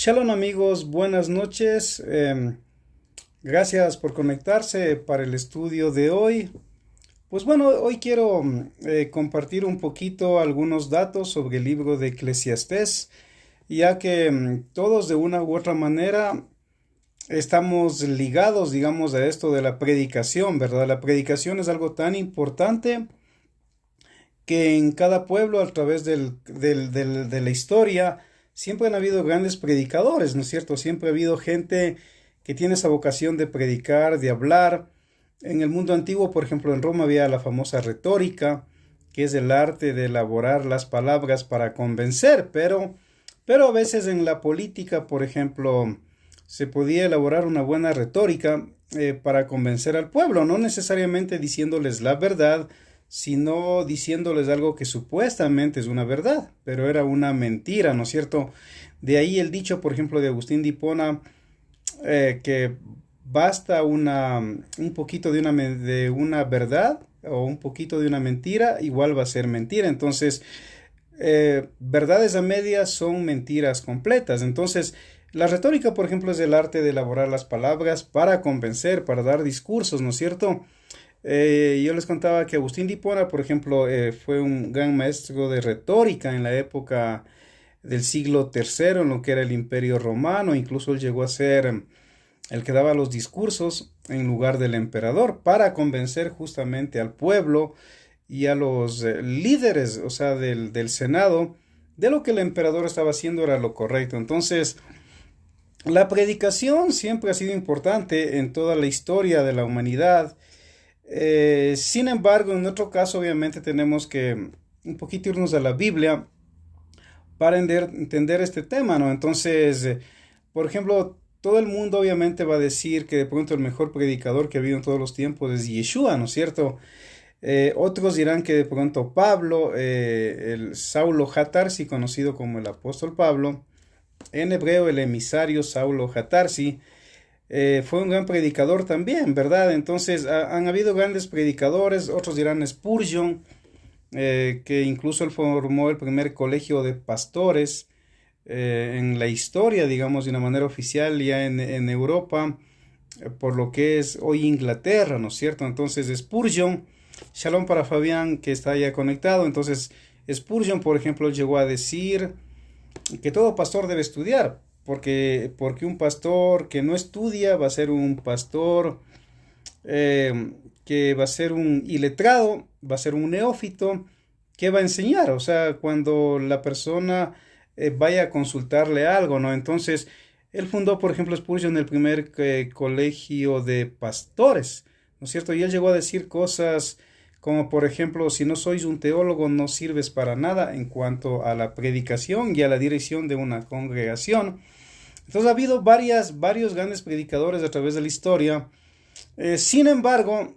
Shalom amigos, buenas noches. Gracias por conectarse para el estudio de hoy. Pues bueno, hoy quiero compartir un poquito algunos datos sobre el libro de Eclesiastés, ya que todos de una u otra manera estamos ligados, digamos, a esto de la predicación, ¿verdad? La predicación es algo tan importante que en cada pueblo a través de la historia siempre han habido grandes predicadores, ¿no es cierto? Siempre ha habido gente que tiene esa vocación de predicar, de hablar. En el mundo antiguo, por ejemplo, en Roma había la famosa retórica, que es el arte de elaborar las palabras para convencer, pero a veces en la política, por ejemplo, se podía elaborar una buena retórica para convencer al pueblo, no necesariamente diciéndoles la verdad, sino diciéndoles algo que supuestamente es una verdad, pero era una mentira, ¿no es cierto? De ahí el dicho, por ejemplo, de Agustín de Hipona, que basta un poquito de una verdad o un poquito de una mentira, igual va a ser mentira. Entonces, verdades a medias son mentiras completas. Entonces, la retórica, por ejemplo, es el arte de elaborar las palabras para convencer, para dar discursos, ¿no es cierto? Yo les contaba que Agustín de Hipona, por ejemplo, fue un gran maestro de retórica en la época del siglo III, en lo que era el Imperio Romano. Incluso él llegó a ser el que daba los discursos en lugar del emperador para convencer justamente al pueblo y a los líderes, o sea, del Senado, de lo que el emperador estaba haciendo era lo correcto. Entonces, la predicación siempre ha sido importante en toda la historia de la humanidad. Sin embargo, en otro caso, obviamente tenemos que un poquito irnos a la Biblia para entender este tema, ¿no? Entonces, por ejemplo, todo el mundo obviamente va a decir que de pronto el mejor predicador que ha habido en todos los tiempos es Yeshua, ¿no es cierto? Otros dirán que de pronto Pablo, el Saulo Hatarsi, conocido como el apóstol Pablo, en hebreo el emisario Saulo Hatarsi, fue un gran predicador también, ¿verdad? Entonces han habido grandes predicadores, otros dirán Spurgeon, que incluso él formó el primer colegio de pastores en la historia, digamos, de una manera oficial ya en Europa, por lo que es hoy Inglaterra, ¿no es cierto? Entonces Spurgeon, Shalom para Fabián que está ya conectado. Entonces Spurgeon, por ejemplo, llegó a decir que todo pastor debe estudiar, porque un pastor que no estudia va a ser un pastor que va a ser un iletrado, va a ser un neófito, que va a enseñar, o sea, cuando la persona vaya a consultarle algo, ¿no? Entonces, él fundó, por ejemplo, Spurgeon el primer colegio de pastores, ¿no es cierto? Y él llegó a decir cosas como, por ejemplo, si no sois un teólogo, no sirves para nada en cuanto a la predicación y a la dirección de una congregación. Entonces, ha habido varios grandes predicadores a través de la historia. Sin embargo,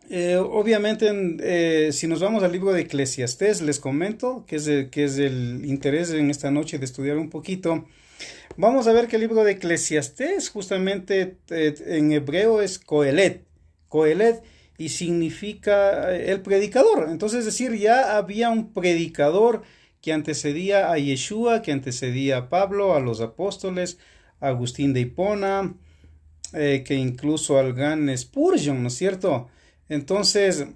obviamente, si nos vamos al libro de Eclesiastés, les comento que es el interés en esta noche de estudiar un poquito. Vamos a ver que el libro de Eclesiastés justamente en hebreo es Coelet, Coelet, y significa el predicador. Entonces, es decir, ya había un predicador que antecedía a Yeshua, que antecedía a Pablo, a los apóstoles, a Agustín de Hipona, que incluso al gran Spurgeon, ¿no es cierto? Entonces,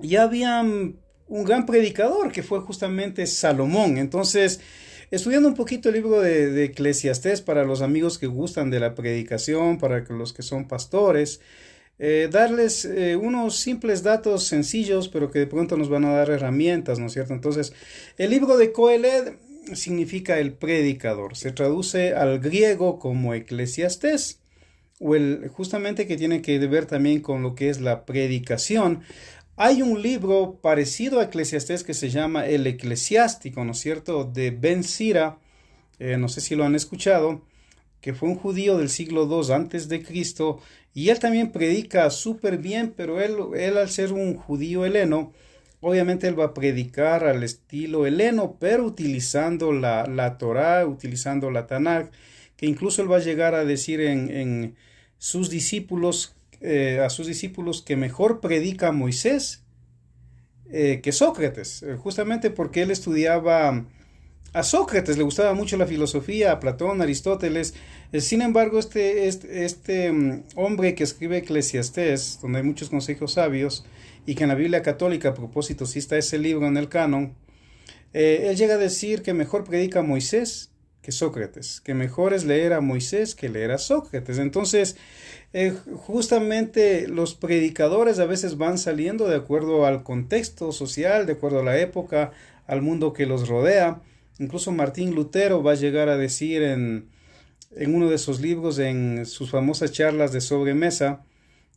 ya había un gran predicador que fue justamente Salomón. Entonces, estudiando un poquito el libro de Eclesiastés para los amigos que gustan de la predicación, para los que son pastores, darles unos simples datos sencillos, pero que de pronto nos van a dar herramientas, ¿no es cierto? Entonces, el libro de Coelet significa el predicador. Se traduce al griego como Eclesiastés, o justamente que tiene que ver también con lo que es la predicación. Hay un libro parecido a Eclesiastés que se llama El Eclesiástico, ¿no es cierto?, de Ben Sira, no sé si lo han escuchado, que fue un judío del siglo II antes de Cristo, y él también predica súper bien, pero él al ser un judío heleno, obviamente él va a predicar al estilo heleno, pero utilizando la Torá, utilizando la Tanakh, que incluso él va a llegar a decir en sus discípulos, a sus discípulos que mejor predica Moisés que Sócrates, justamente porque él estudiaba A Sócrates le gustaba mucho la filosofía, a Platón, Aristóteles. Sin embargo, este hombre que escribe Eclesiastés, donde hay muchos consejos sabios, y que en la Biblia católica, a propósito, sí está ese libro en el canon, él llega a decir que mejor predica Moisés que Sócrates, que mejor es leer a Moisés que leer a Sócrates. Entonces, justamente los predicadores a veces van saliendo de acuerdo al contexto social, de acuerdo a la época, al mundo que los rodea. Incluso Martín Lutero va a llegar a decir en uno de sus libros, en sus famosas charlas de sobremesa,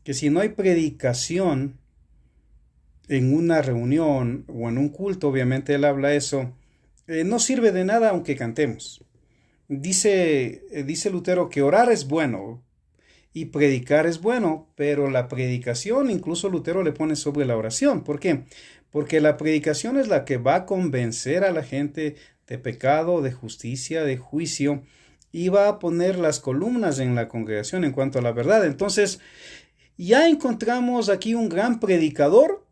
que si no hay predicación en una reunión o en un culto, obviamente él habla eso, no sirve de nada aunque cantemos. Dice Lutero que orar es bueno y predicar es bueno, pero la predicación, incluso Lutero le pone sobre la oración. ¿Por qué? Porque la predicación es la que va a convencer a la gente de pecado, de justicia, de juicio, y va a poner las columnas en la congregación en cuanto a la verdad. Entonces, ya encontramos aquí un gran predicador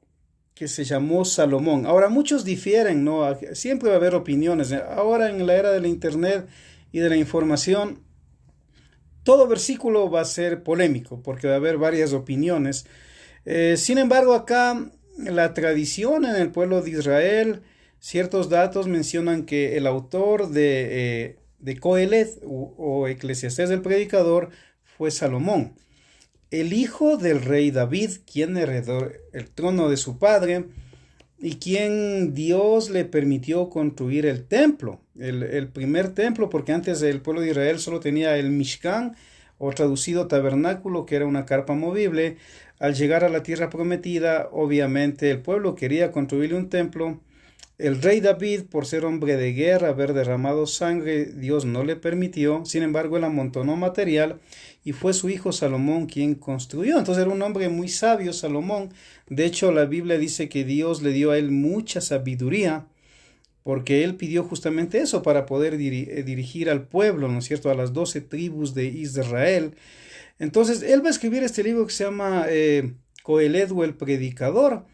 que se llamó Salomón. Ahora, muchos difieren, ¿no? Siempre va a haber opiniones. Ahora, en la era de la internet y de la información, todo versículo va a ser polémico, porque va a haber varias opiniones. Sin embargo, acá la tradición en el pueblo de Israel, ciertos datos mencionan que el autor de Coelet o Eclesiastés del Predicador fue Salomón, el hijo del rey David, quien heredó el trono de su padre y quien Dios le permitió construir el templo, el primer templo, porque antes el pueblo de Israel solo tenía el Mishkan, o traducido tabernáculo, que era una carpa movible. Al llegar a la tierra prometida, obviamente el pueblo quería construirle un templo. El rey David, por ser hombre de guerra, haber derramado sangre, Dios no le permitió. Sin embargo, él amontonó material y fue su hijo Salomón quien construyó. Entonces era un hombre muy sabio, Salomón. De hecho, la Biblia dice que Dios le dio a él mucha sabiduría, porque él pidió justamente eso para poder dirigir al pueblo, ¿no es cierto?, a las 12 tribus de Israel. Entonces, él va a escribir este libro que se llama Coelet o el Predicador.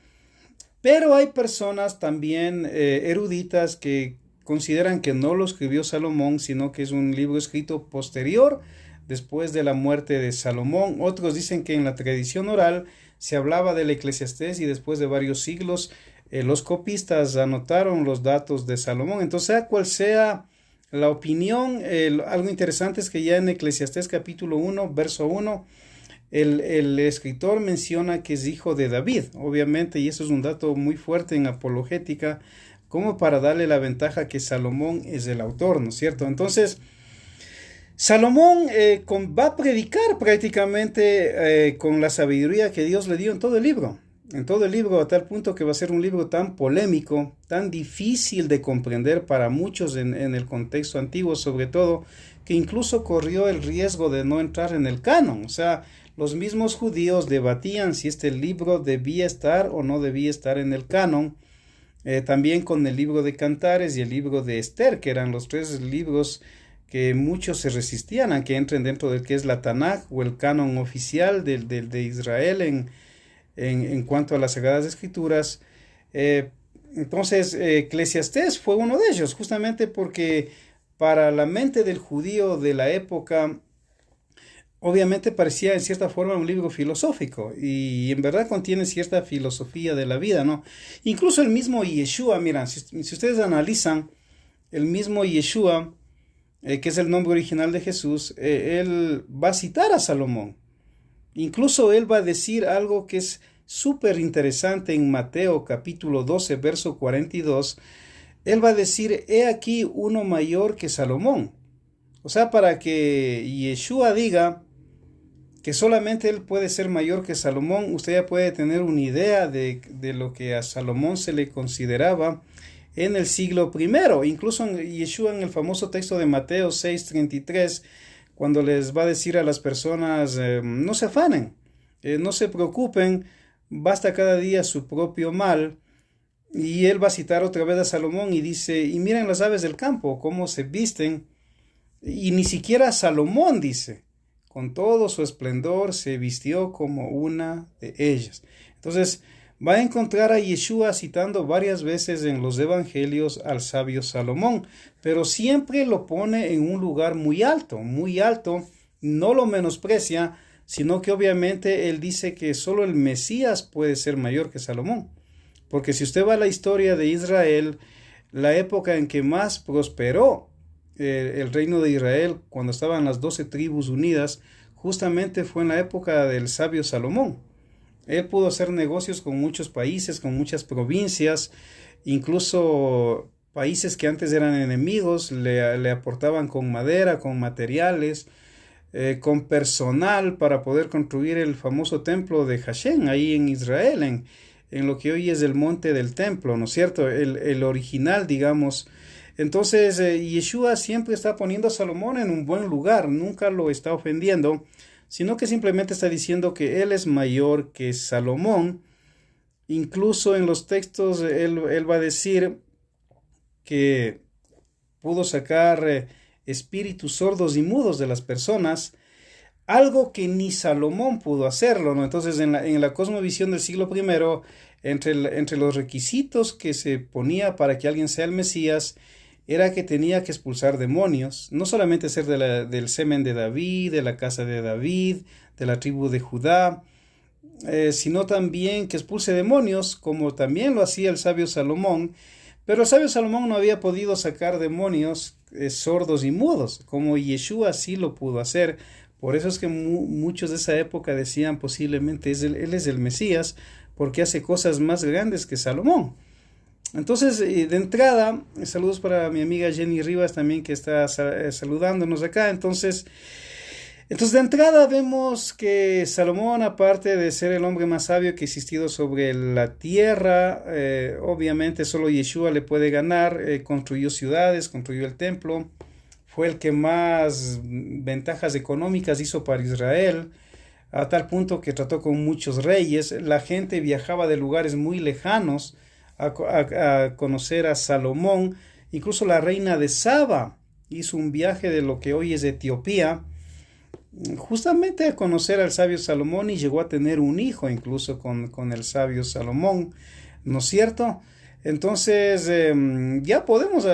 Pero hay personas también eruditas que consideran que no lo escribió Salomón, sino que es un libro escrito posterior, después de la muerte de Salomón. Otros dicen que en la tradición oral se hablaba del Eclesiastés y después de varios siglos los copistas anotaron los datos de Salomón. Entonces, sea cual sea la opinión, algo interesante es que ya en Eclesiastés capítulo 1, verso 1, el escritor menciona que es hijo de David, obviamente, y eso es un dato muy fuerte en apologética, como para darle la ventaja que Salomón es el autor, ¿no es cierto? Entonces, Salomón va a predicar prácticamente con la sabiduría que Dios le dio en todo el libro. En todo el libro, a tal punto que va a ser un libro tan polémico, tan difícil de comprender para muchos en el contexto antiguo, sobre todo, que incluso corrió el riesgo de no entrar en el canon. O sea, los mismos judíos debatían si este libro debía estar o no debía estar en el canon. También con el libro de Cantares y el libro de Esther, que eran los tres libros que muchos se resistían a que entren dentro del que es la Tanaj o el canon oficial de Israel en cuanto a las Sagradas Escrituras. Entonces, Eclesiastés fue uno de ellos, justamente porque para la mente del judío de la época, obviamente parecía en cierta forma un libro filosófico y en verdad contiene cierta filosofía de la vida, ¿no? Incluso el mismo Yeshua, miran, si ustedes analizan, el mismo Yeshua, que es el nombre original de Jesús, él va a citar a Salomón. Incluso él va a decir algo que es súper interesante en Mateo capítulo 12, verso 42. Él va a decir, he aquí uno mayor que Salomón. O sea, para que Yeshua diga que solamente él puede ser mayor que Salomón, usted ya puede tener una idea de lo que a Salomón se le consideraba en el siglo I. Incluso Yeshua en el famoso texto de Mateo 6:33, cuando les va a decir a las personas, no se afanen, no se preocupen, basta cada día su propio mal. Y él va a citar otra vez a Salomón y dice, y miren las aves del campo, cómo se visten. Y ni siquiera Salomón, dice, con todo su esplendor se vistió como una de ellas. Entonces, va a encontrar a Yeshua citando varias veces en los evangelios al sabio Salomón, pero siempre lo pone en un lugar muy alto, no lo menosprecia, sino que obviamente él dice que solo el Mesías puede ser mayor que Salomón. Porque si usted va a la historia de Israel, la época en que más prosperó el reino de Israel, cuando estaban las 12 tribus unidas, justamente fue en la época del sabio Salomón. Él pudo hacer negocios con muchos países, con muchas provincias, incluso países que antes eran enemigos, le aportaban con madera, con materiales, con personal para poder construir el famoso templo de Hashem, ahí en Israel, en lo que hoy es el monte del templo, ¿no es cierto? El original, digamos. Entonces, Yeshua siempre está poniendo a Salomón en un buen lugar, nunca lo está ofendiendo, sino que simplemente está diciendo que él es mayor que Salomón. Incluso en los textos él va a decir que pudo sacar espíritus sordos y mudos de las personas, algo que ni Salomón pudo hacerlo, ¿no? Entonces, en la cosmovisión del siglo I, entre los requisitos que se ponía para que alguien sea el Mesías, era que tenía que expulsar demonios, no solamente ser del semen de David, de la casa de David, de la tribu de Judá, sino también que expulse demonios, como también lo hacía el sabio Salomón. Pero el sabio Salomón no había podido sacar demonios sordos y mudos, como Yeshua sí lo pudo hacer. Por eso es que muchos de esa época decían posiblemente él es el Mesías, porque hace cosas más grandes que Salomón. Entonces, de entrada, saludos para mi amiga Jenny Rivas también, que está saludándonos acá. Entonces, de entrada vemos que Salomón, aparte de ser el hombre más sabio que ha existido sobre la tierra, obviamente solo Yeshua le puede ganar. Construyó ciudades, construyó el templo, fue el que más ventajas económicas hizo para Israel, a tal punto que trató con muchos reyes. La gente viajaba de lugares muy lejanos a conocer a Salomón. Incluso la reina de Saba hizo un viaje de lo que hoy es Etiopía, justamente a conocer al sabio Salomón, y llegó a tener un hijo incluso con el sabio Salomón, ¿no es cierto? Entonces ya podemos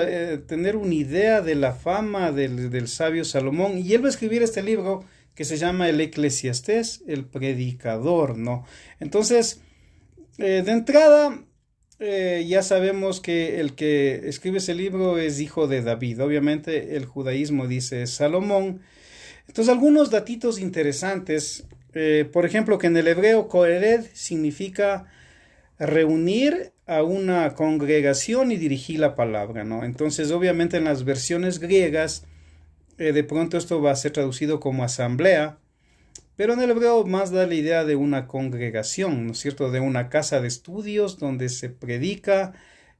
tener una idea de la fama del sabio Salomón, y él va a escribir este libro que se llama el Eclesiastés, el predicador, ¿no? Entonces, de entrada, ya sabemos que el que escribe ese libro es hijo de David. Obviamente el judaísmo dice Salomón. Entonces, algunos datitos interesantes, por ejemplo, que en el hebreo Koheled significa reunir a una congregación y dirigir la palabra, ¿no? Entonces, obviamente en las versiones griegas, de pronto esto va a ser traducido como asamblea, pero en el hebreo más da la idea de una congregación, ¿no es cierto? De una casa de estudios donde se predica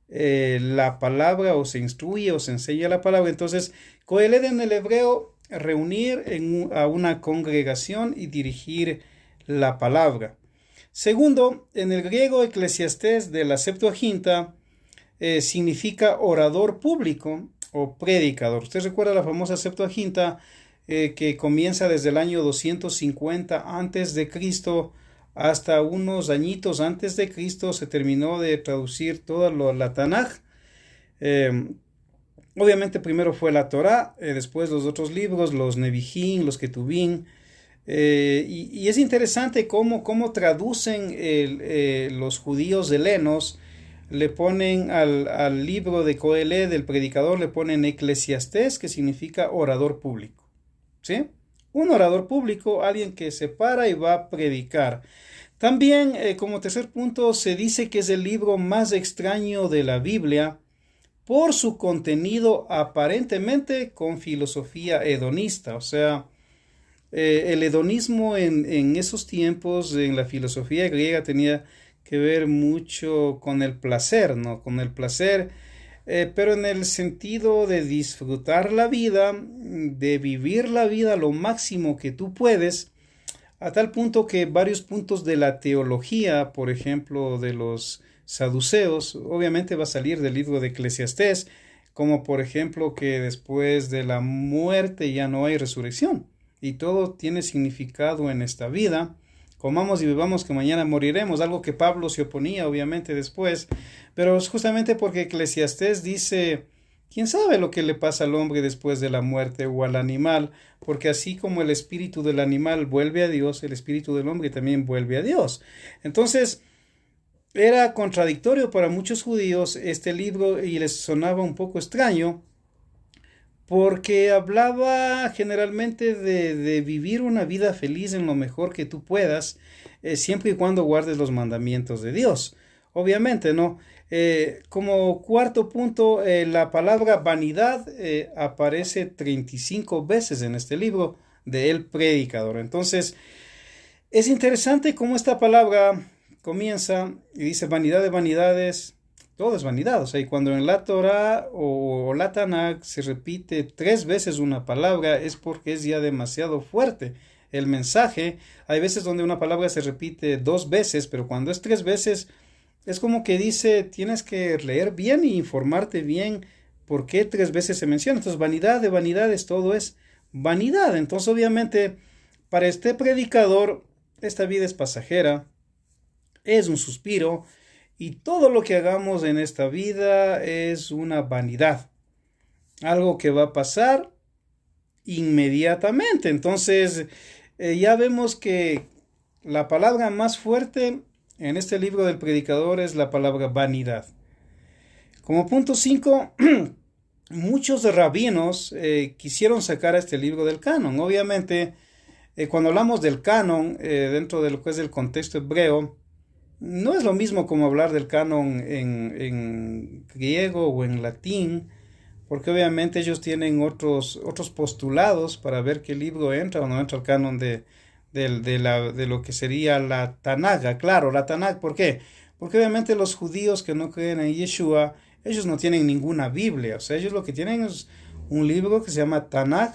la palabra, o se instruye o se enseña la palabra. Entonces, Koheled en el hebreo, reunir a una congregación y dirigir la palabra. Segundo, en el griego Eclesiastés de la Septuaginta significa orador público o predicador. Usted recuerda la famosa Septuaginta que comienza desde el año 250 antes de Cristo hasta unos añitos antes de Cristo. Se terminó de traducir toda la Tanaj. Obviamente primero fue la Torá, después los otros libros, los Nevijín, los Ketubín, y es interesante cómo traducen los judíos helenos. Le ponen al libro de Koheled, del predicador, le ponen Eclesiastés, que significa orador público, ¿sí? Un orador público, alguien que se para y va a predicar. También, como tercer punto, se dice que es el libro más extraño de la Biblia, por su contenido aparentemente con filosofía hedonista. O sea, el hedonismo en esos tiempos, en la filosofía griega, tenía que ver mucho con el placer, ¿no? Con el placer, pero en el sentido de disfrutar la vida, de vivir la vida lo máximo que tú puedes, a tal punto que varios puntos de la teología, por ejemplo, de los saduceos, obviamente va a salir del libro de Eclesiastés, como por ejemplo que después de la muerte ya no hay resurrección y todo tiene significado en esta vida, comamos y bebamos que mañana moriremos, algo que Pablo se oponía obviamente después, pero es justamente porque Eclesiastés dice, ¿quién sabe lo que le pasa al hombre después de la muerte o al animal? Porque así como el espíritu del animal vuelve a Dios, el espíritu del hombre también vuelve a Dios. Entonces, era contradictorio para muchos judíos este libro y les sonaba un poco extraño porque hablaba generalmente de vivir una vida feliz en lo mejor que tú puedas, siempre y cuando guardes los mandamientos de Dios. Obviamente, ¿no? Como cuarto punto, la palabra vanidad aparece 35 veces en este libro de El Predicador. Entonces, es interesante cómo esta palabra comienza y dice vanidad de vanidades, todo es vanidad. O sea, y cuando en la Torah o la Tanakh se repite 3 veces una palabra es porque es ya demasiado fuerte el mensaje. Hay veces donde una palabra se repite 2 veces, pero cuando es 3 veces es como que dice, tienes que leer bien y informarte bien por qué 3 veces se menciona. Entonces, vanidad de vanidades, todo es vanidad. Entonces, obviamente, para este predicador, esta vida es pasajera, es un suspiro, y todo lo que hagamos en esta vida es una vanidad, algo que va a pasar inmediatamente. Entonces, ya vemos que la palabra más fuerte en este libro del predicador es la palabra vanidad. Como punto 5, muchos rabinos quisieron sacar a este libro del canon. Obviamente, cuando hablamos del canon, dentro de lo que es el contexto hebreo, no es lo mismo como hablar del canon en griego o en latín, porque obviamente ellos tienen otros postulados para ver qué libro entra o no entra al canon de lo que sería la Tanakh. Claro, la Tanakh, ¿por qué? Porque obviamente los judíos que no creen en Yeshua, ellos no tienen ninguna Biblia. O sea, ellos lo que tienen es un libro que se llama Tanakh,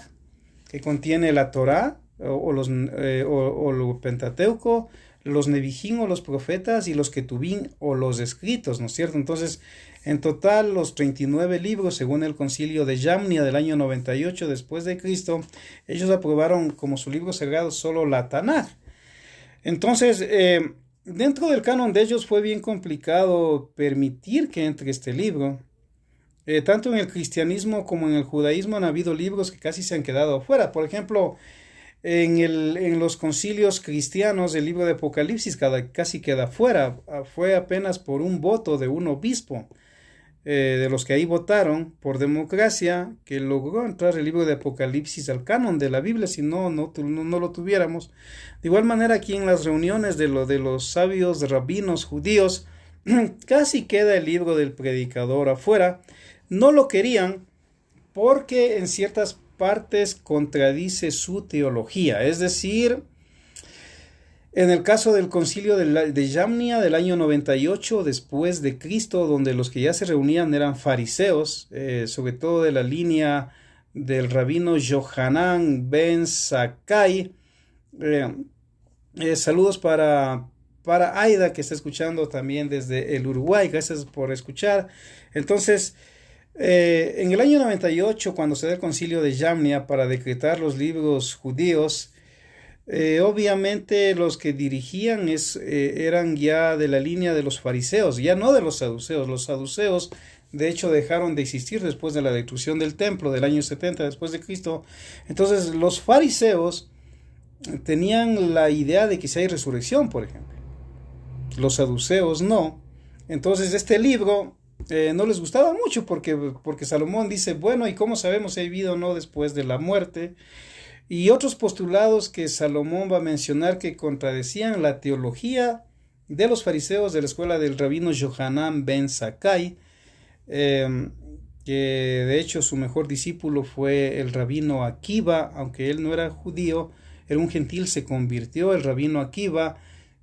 que contiene la Torah o lo Pentateuco, los Nevijín o los profetas y los Ketubín o los escritos, ¿no es cierto? Entonces, en total, los 39 libros, según el concilio de Yamnia del año 98 después de Cristo, ellos aprobaron como su libro sagrado solo la Tanakh. Entonces, dentro del canon de ellos fue bien complicado permitir que entre este libro. Tanto en el cristianismo como en el judaísmo han habido libros que casi se han quedado afuera. Por ejemplo, en los concilios cristianos el libro de Apocalipsis casi queda fuera. Fue apenas por un voto de un obispo de los que ahí votaron por democracia que logró entrar el libro de Apocalipsis al canon de la Biblia, si no lo tuviéramos. De igual manera, aquí en las reuniones de los sabios rabinos judíos casi queda el libro del predicador afuera. No lo querían porque en ciertas partes contradice su teología. Es decir, en el caso del concilio de Yamnia del año 98 después de Cristo, donde los que ya se reunían eran fariseos, sobre todo de la línea del rabino Yohanan ben Zakkai. Saludos para Aida, que está escuchando también desde el Uruguay. Gracias por escuchar. Entonces, en el año 98, cuando se da el concilio de Yamnia para decretar los libros judíos, obviamente los que dirigían eran ya de la línea de los fariseos, ya no de los saduceos. Los saduceos, de hecho, dejaron de existir después de la destrucción del templo del año 70 después de Cristo. Entonces, los fariseos tenían la idea de que si hay resurrección, por ejemplo. Los saduceos no. Entonces, este libro no les gustaba mucho porque Salomón dice, bueno, ¿y cómo sabemos si hay vida o no después de la muerte? Y otros postulados que Salomón va a mencionar que contradecían la teología de los fariseos de la escuela del rabino Yohanan ben Zakkai, que de hecho su mejor discípulo fue el rabino Akiva, aunque él no era judío, era un gentil, se convirtió el rabino Akiva,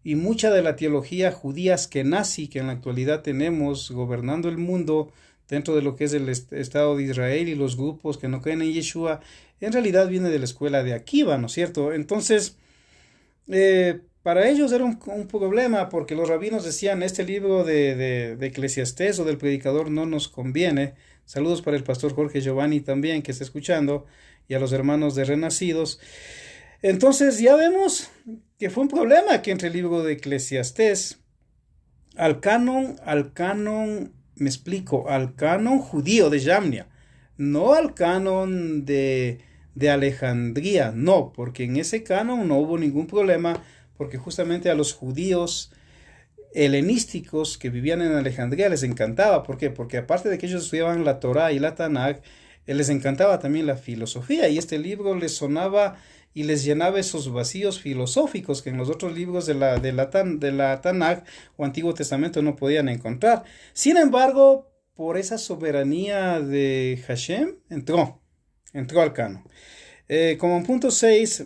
y mucha de la teología judía askenazi que en la actualidad tenemos gobernando el mundo dentro de lo que es el Estado de Israel y los grupos que no creen en Yeshua, en realidad viene de la escuela de Akiva, ¿no es cierto? Entonces, para ellos era un problema porque los rabinos decían, este libro de Eclesiastés o del predicador no nos conviene. Saludos para el pastor Jorge Giovanni también, que está escuchando, y a los hermanos de Renacidos. Entonces ya vemos que fue un problema que entre el libro de Eclesiastés me explico, al canon judío de Yamnia, no al canon de Alejandría, no, porque en ese canon no hubo ningún problema, porque justamente a los judíos helenísticos que vivían en Alejandría les encantaba. ¿Por qué? Porque aparte de que ellos estudiaban la Torá y la Tanakh, les encantaba también la filosofía, y este libro les sonaba y les llenaba esos vacíos filosóficos que en los otros libros de la Tanakh o Antiguo Testamento no podían encontrar. Sin embargo, por esa soberanía de Hashem, entró al canon. Como en punto 6,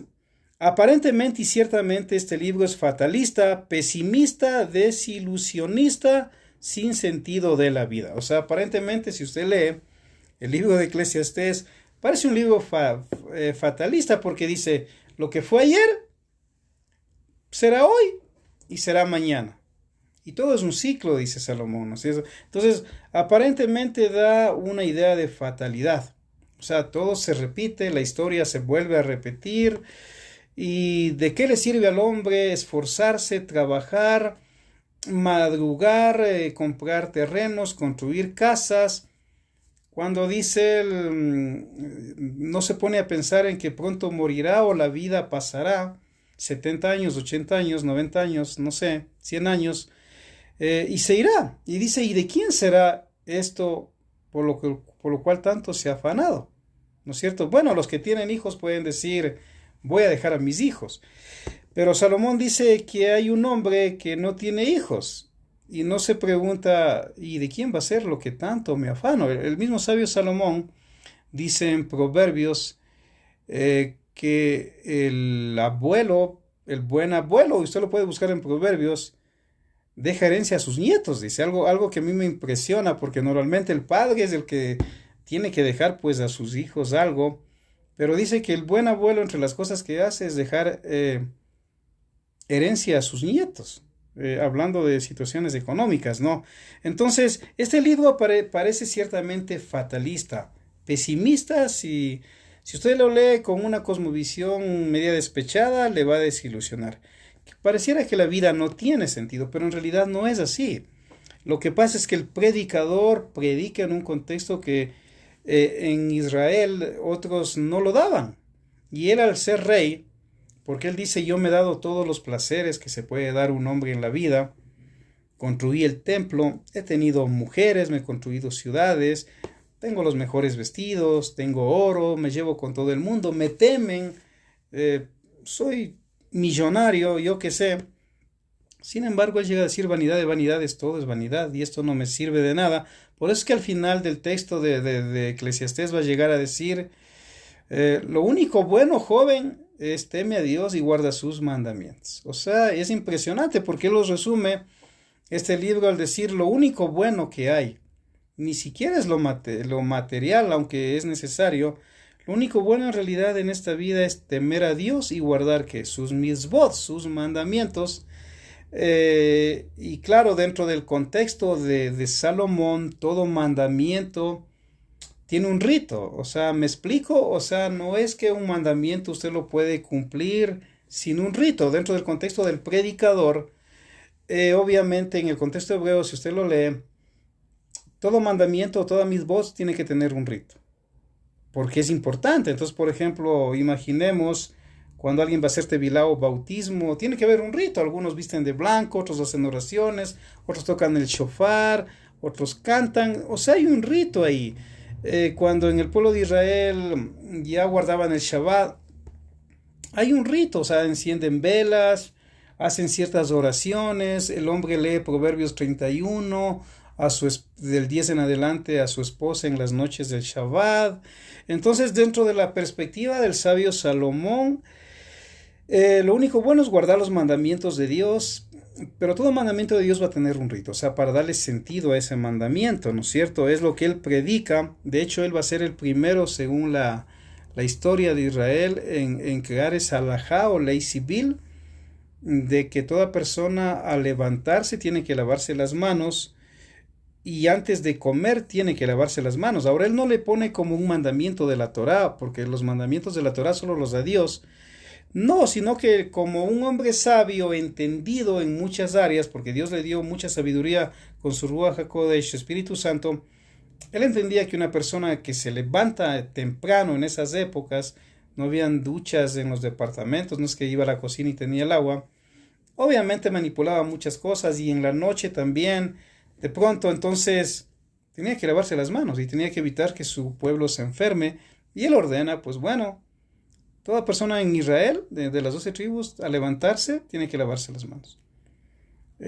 aparentemente y ciertamente este libro es fatalista, pesimista, desilusionista, sin sentido de la vida. O sea, aparentemente si usted lee el libro de Eclesiastés, parece un libro fatalista, porque dice, lo que fue ayer será hoy y será mañana. Y todo es un ciclo, dice Salomón, ¿no es cierto? Entonces, aparentemente da una idea de fatalidad. O sea, todo se repite, la historia se vuelve a repetir. ¿Y de qué le sirve al hombre esforzarse, trabajar, madrugar, comprar terrenos, construir casas? Cuando dice, no se pone a pensar en que pronto morirá o la vida pasará, 70 años, 80 años, 90 años, no sé, 100 años, y se irá. Y dice, ¿y de quién será esto por lo cual tanto se ha afanado? ¿No es cierto? Bueno, los que tienen hijos pueden decir, voy a dejar a mis hijos. Pero Salomón dice que hay un hombre que no tiene hijos y no se pregunta, ¿y de quién va a ser lo que tanto me afano? El mismo sabio Salomón dice en Proverbios que el buen abuelo, usted lo puede buscar en Proverbios, deja herencia a sus nietos, dice algo que a mí me impresiona, porque normalmente el padre es el que tiene que dejar pues a sus hijos algo, pero dice que el buen abuelo entre las cosas que hace es dejar herencia a sus nietos, hablando de situaciones económicas, ¿no? Entonces, este libro parece ciertamente fatalista, pesimista. Si usted lo lee con una cosmovisión media despechada, le va a desilusionar. Pareciera que la vida no tiene sentido, pero en realidad no es así. Lo que pasa es que el predicador predica en un contexto que en Israel otros no lo daban. Y él, al ser rey, porque él dice, yo me he dado todos los placeres que se puede dar un hombre en la vida, construí el templo, he tenido mujeres, me he construido ciudades, tengo los mejores vestidos, tengo oro, me llevo con todo el mundo, me temen, soy millonario, yo qué sé. Sin embargo, él llega a decir, vanidad de vanidades, todo es vanidad, y esto no me sirve de nada. Por eso es que al final del texto de Eclesiastés va a llegar a decir, lo único bueno, joven, es teme a Dios y guarda sus mandamientos. O sea, es impresionante porque él los resume este libro al decir lo único bueno que hay. Ni siquiera es lo material, aunque es necesario. Lo único bueno en realidad en esta vida es temer a Dios y guardar que sus mitzvot, sus mandamientos. Y claro, dentro del contexto de Salomón, todo mandamiento tiene un rito. O sea, ¿me explico? O sea, no es que un mandamiento usted lo puede cumplir sin un rito. Dentro del contexto del predicador, obviamente en el contexto hebreo, si usted lo lee, todo mandamiento, toda mitzvot tiene que tener un rito, porque es importante. Entonces, por ejemplo, imaginemos cuando alguien va a hacer tevilá o bautismo, tiene que haber un rito. Algunos visten de blanco, otros hacen oraciones, otros tocan el shofar, otros cantan. O sea, hay un rito ahí. Cuando en el pueblo de Israel ya guardaban el Shabbat, hay un rito. O sea, encienden velas, hacen ciertas oraciones, el hombre lee Proverbios 31, del 10 en adelante a su esposa en las noches del Shabbat. Entonces, dentro de la perspectiva del sabio Salomón, lo único bueno es guardar los mandamientos de Dios, pero todo mandamiento de Dios va a tener un rito, o sea, para darle sentido a ese mandamiento, ¿no es cierto? Es lo que él predica. De hecho, él va a ser el primero, según la historia de Israel, en crear esa halajá o ley civil, de que toda persona al levantarse tiene que lavarse las manos, y antes de comer tiene que lavarse las manos. Ahora él no le pone como un mandamiento de la Torá, porque los mandamientos de la Torá solo los da Dios, No, sino que como un hombre sabio, entendido en muchas áreas, porque Dios le dio mucha sabiduría con su Ruach HaKodesh, Espíritu Santo, él entendía que una persona que se levanta temprano en esas épocas, no habían duchas en los departamentos, no es que iba a la cocina y tenía el agua, obviamente manipulaba muchas cosas y en la noche también, de pronto entonces tenía que lavarse las manos y tenía que evitar que su pueblo se enferme y él ordena, pues bueno, toda persona en Israel, de las 12 tribus, al levantarse, tiene que lavarse las manos.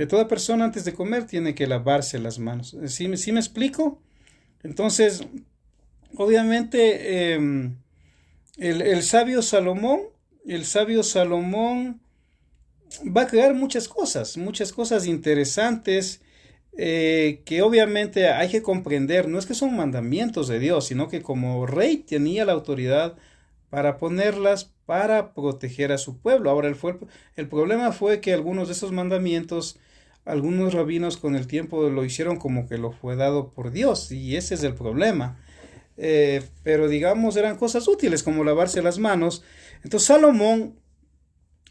Toda persona antes de comer tiene que lavarse las manos. ¿Sí me explico? Entonces, obviamente, el sabio Salomón, va a crear muchas cosas interesantes que obviamente hay que comprender. No es que son mandamientos de Dios, sino que como rey tenía la autoridad para ponerlas para proteger a su pueblo. Ahora, el problema fue que algunos de esos mandamientos, algunos rabinos con el tiempo lo hicieron como que lo fue dado por Dios, y ese es el problema. Pero digamos, eran cosas útiles como lavarse las manos. Entonces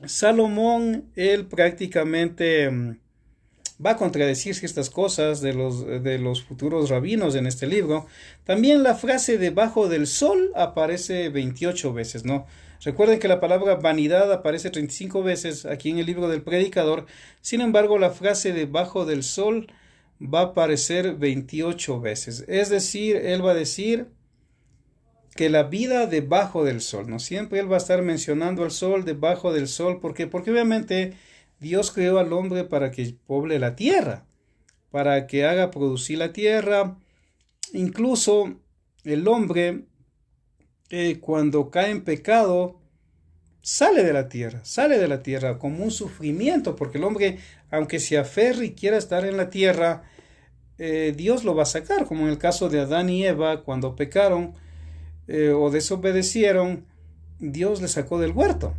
Salomón, él prácticamente va a contradecir ciertas cosas de los futuros rabinos en este libro. También la frase debajo del sol aparece 28 veces, ¿no? Recuerden que la palabra vanidad aparece 35 veces aquí en el libro del Predicador. Sin embargo, la frase debajo del sol va a aparecer 28 veces. Es decir, él va a decir que la vida debajo del sol, ¿no? Siempre él va a estar mencionando al sol, debajo del sol. ¿Por qué? Porque obviamente Dios creó al hombre para que poble la tierra, para que haga producir la tierra. Incluso el hombre, cuando cae en pecado, sale de la tierra como un sufrimiento, porque el hombre, aunque se aferre y quiera estar en la tierra, Dios lo va a sacar, como en el caso de Adán y Eva, cuando pecaron o desobedecieron, Dios les sacó del huerto.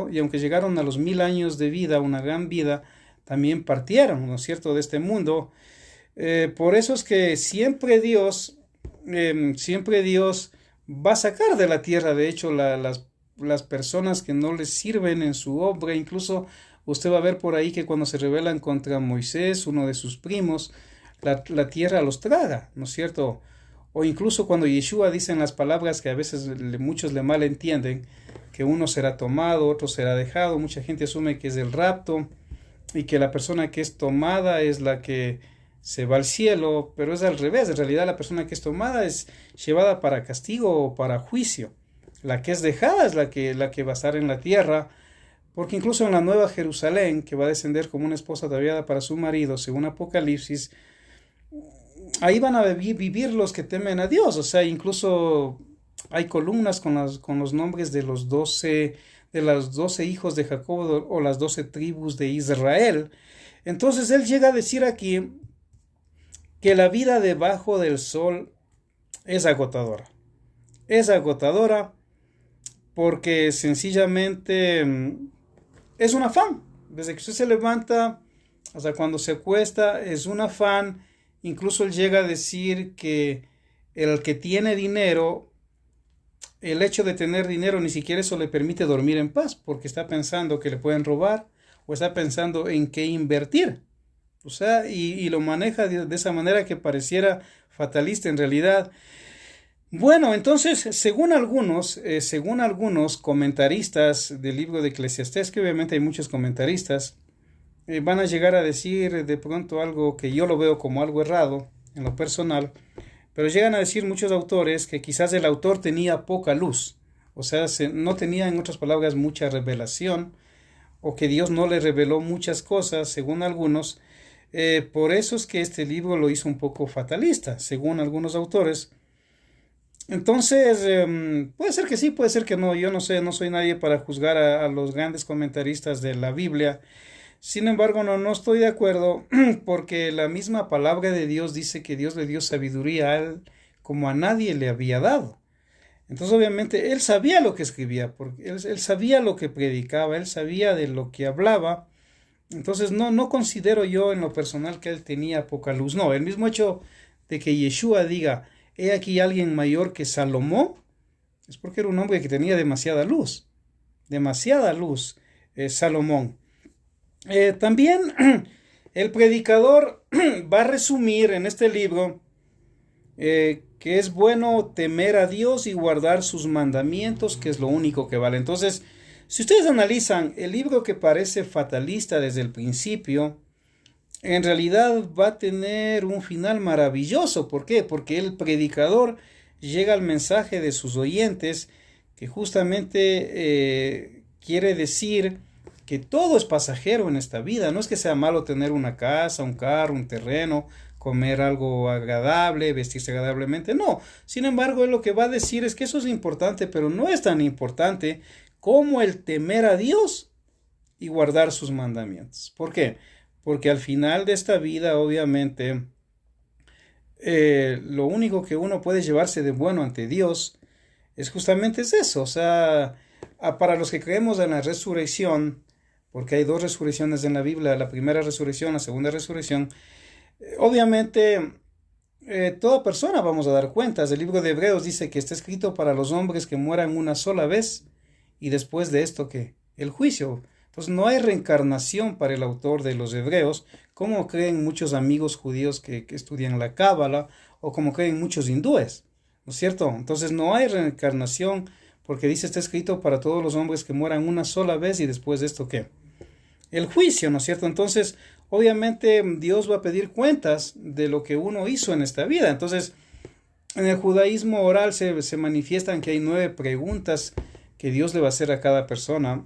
Y aunque llegaron a los 1000 años de vida, una gran vida, también partieron, ¿no es cierto?, de este mundo. Por eso es que siempre Dios va a sacar de la tierra, de hecho, las personas que no les sirven en su obra. Incluso usted va a ver por ahí que cuando se rebelan contra Moisés, uno de sus primos, la tierra los traga, ¿no es cierto? O incluso cuando Yeshua dice en las palabras que a veces muchos le malentienden, que uno será tomado, otro será dejado. Mucha gente asume que es el rapto y que la persona que es tomada es la que se va al cielo, pero es al revés. En realidad la persona que es tomada es llevada para castigo o para juicio. La que es dejada es la que va a estar en la tierra, porque incluso en la Nueva Jerusalén, que va a descender como una esposa ataviada para su marido, según Apocalipsis, ahí van a vivir los que temen a Dios. O sea, incluso hay columnas con los nombres de los 12 hijos de Jacob o las 12 tribus de Israel. Entonces él llega a decir aquí que la vida debajo del sol es agotadora. Es agotadora porque sencillamente es un afán. Desde que usted se levanta hasta cuando se acuesta es un afán. Incluso él llega a decir que el que tiene dinero, el hecho de tener dinero ni siquiera eso le permite dormir en paz, porque está pensando que le pueden robar o está pensando en qué invertir. O sea, y lo maneja de esa manera que pareciera fatalista en realidad. Bueno, entonces, según algunos comentaristas del libro de Eclesiastés, que obviamente hay muchos comentaristas, van a llegar a decir de pronto algo que yo lo veo como algo errado en lo personal, pero llegan a decir muchos autores que quizás el autor tenía poca luz, o sea, no tenía, en otras palabras, mucha revelación, o que Dios no le reveló muchas cosas, según algunos. Por eso es que este libro lo hizo un poco fatalista, según algunos autores. Entonces, puede ser que sí, puede ser que no. Yo no sé, no soy nadie para juzgar a los grandes comentaristas de la Biblia. Sin embargo, no estoy de acuerdo, porque la misma palabra de Dios dice que Dios le dio sabiduría a él como a nadie le había dado. Entonces, obviamente, él sabía lo que escribía, porque él sabía lo que predicaba, él sabía de lo que hablaba. Entonces, no considero yo en lo personal que él tenía poca luz. No, el mismo hecho de que Yeshua diga, he aquí alguien mayor que Salomón, Es porque era un hombre que tenía demasiada luz, Salomón. También el predicador va a resumir en este libro que es bueno temer a Dios y guardar sus mandamientos, que es lo único que vale. Entonces, si ustedes analizan el libro que parece fatalista desde el principio, en realidad va a tener un final maravilloso. ¿Por qué? Porque el predicador llega al mensaje de sus oyentes, que justamente quiere decir que todo es pasajero en esta vida. No es que sea malo tener una casa, un carro, un terreno, comer algo agradable, vestirse agradablemente. No. Sin embargo, él lo que va a decir es que eso es importante, pero no es tan importante como el temer a Dios y guardar sus mandamientos. ¿Por qué? Porque al final de esta vida, obviamente, lo único que uno puede llevarse de bueno ante Dios es justamente eso. O sea, para los que creemos en la resurrección, porque hay dos resurrecciones en la Biblia, la primera resurrección, la segunda resurrección, obviamente toda persona vamos a dar cuentas. El libro de Hebreos dice que está escrito para los hombres que mueran una sola vez y después de esto que el juicio. Entonces no hay reencarnación para el autor de los Hebreos, como creen muchos amigos judíos que estudian la Cábala, o como creen muchos hindúes, ¿no es cierto? Entonces no hay reencarnación porque dice está escrito para todos los hombres que mueran una sola vez y después de esto ¿qué? El juicio, ¿no es cierto? Entonces obviamente Dios va a pedir cuentas de lo que uno hizo en esta vida. Entonces en el judaísmo oral se manifiestan que hay 9 preguntas que Dios le va a hacer a cada persona.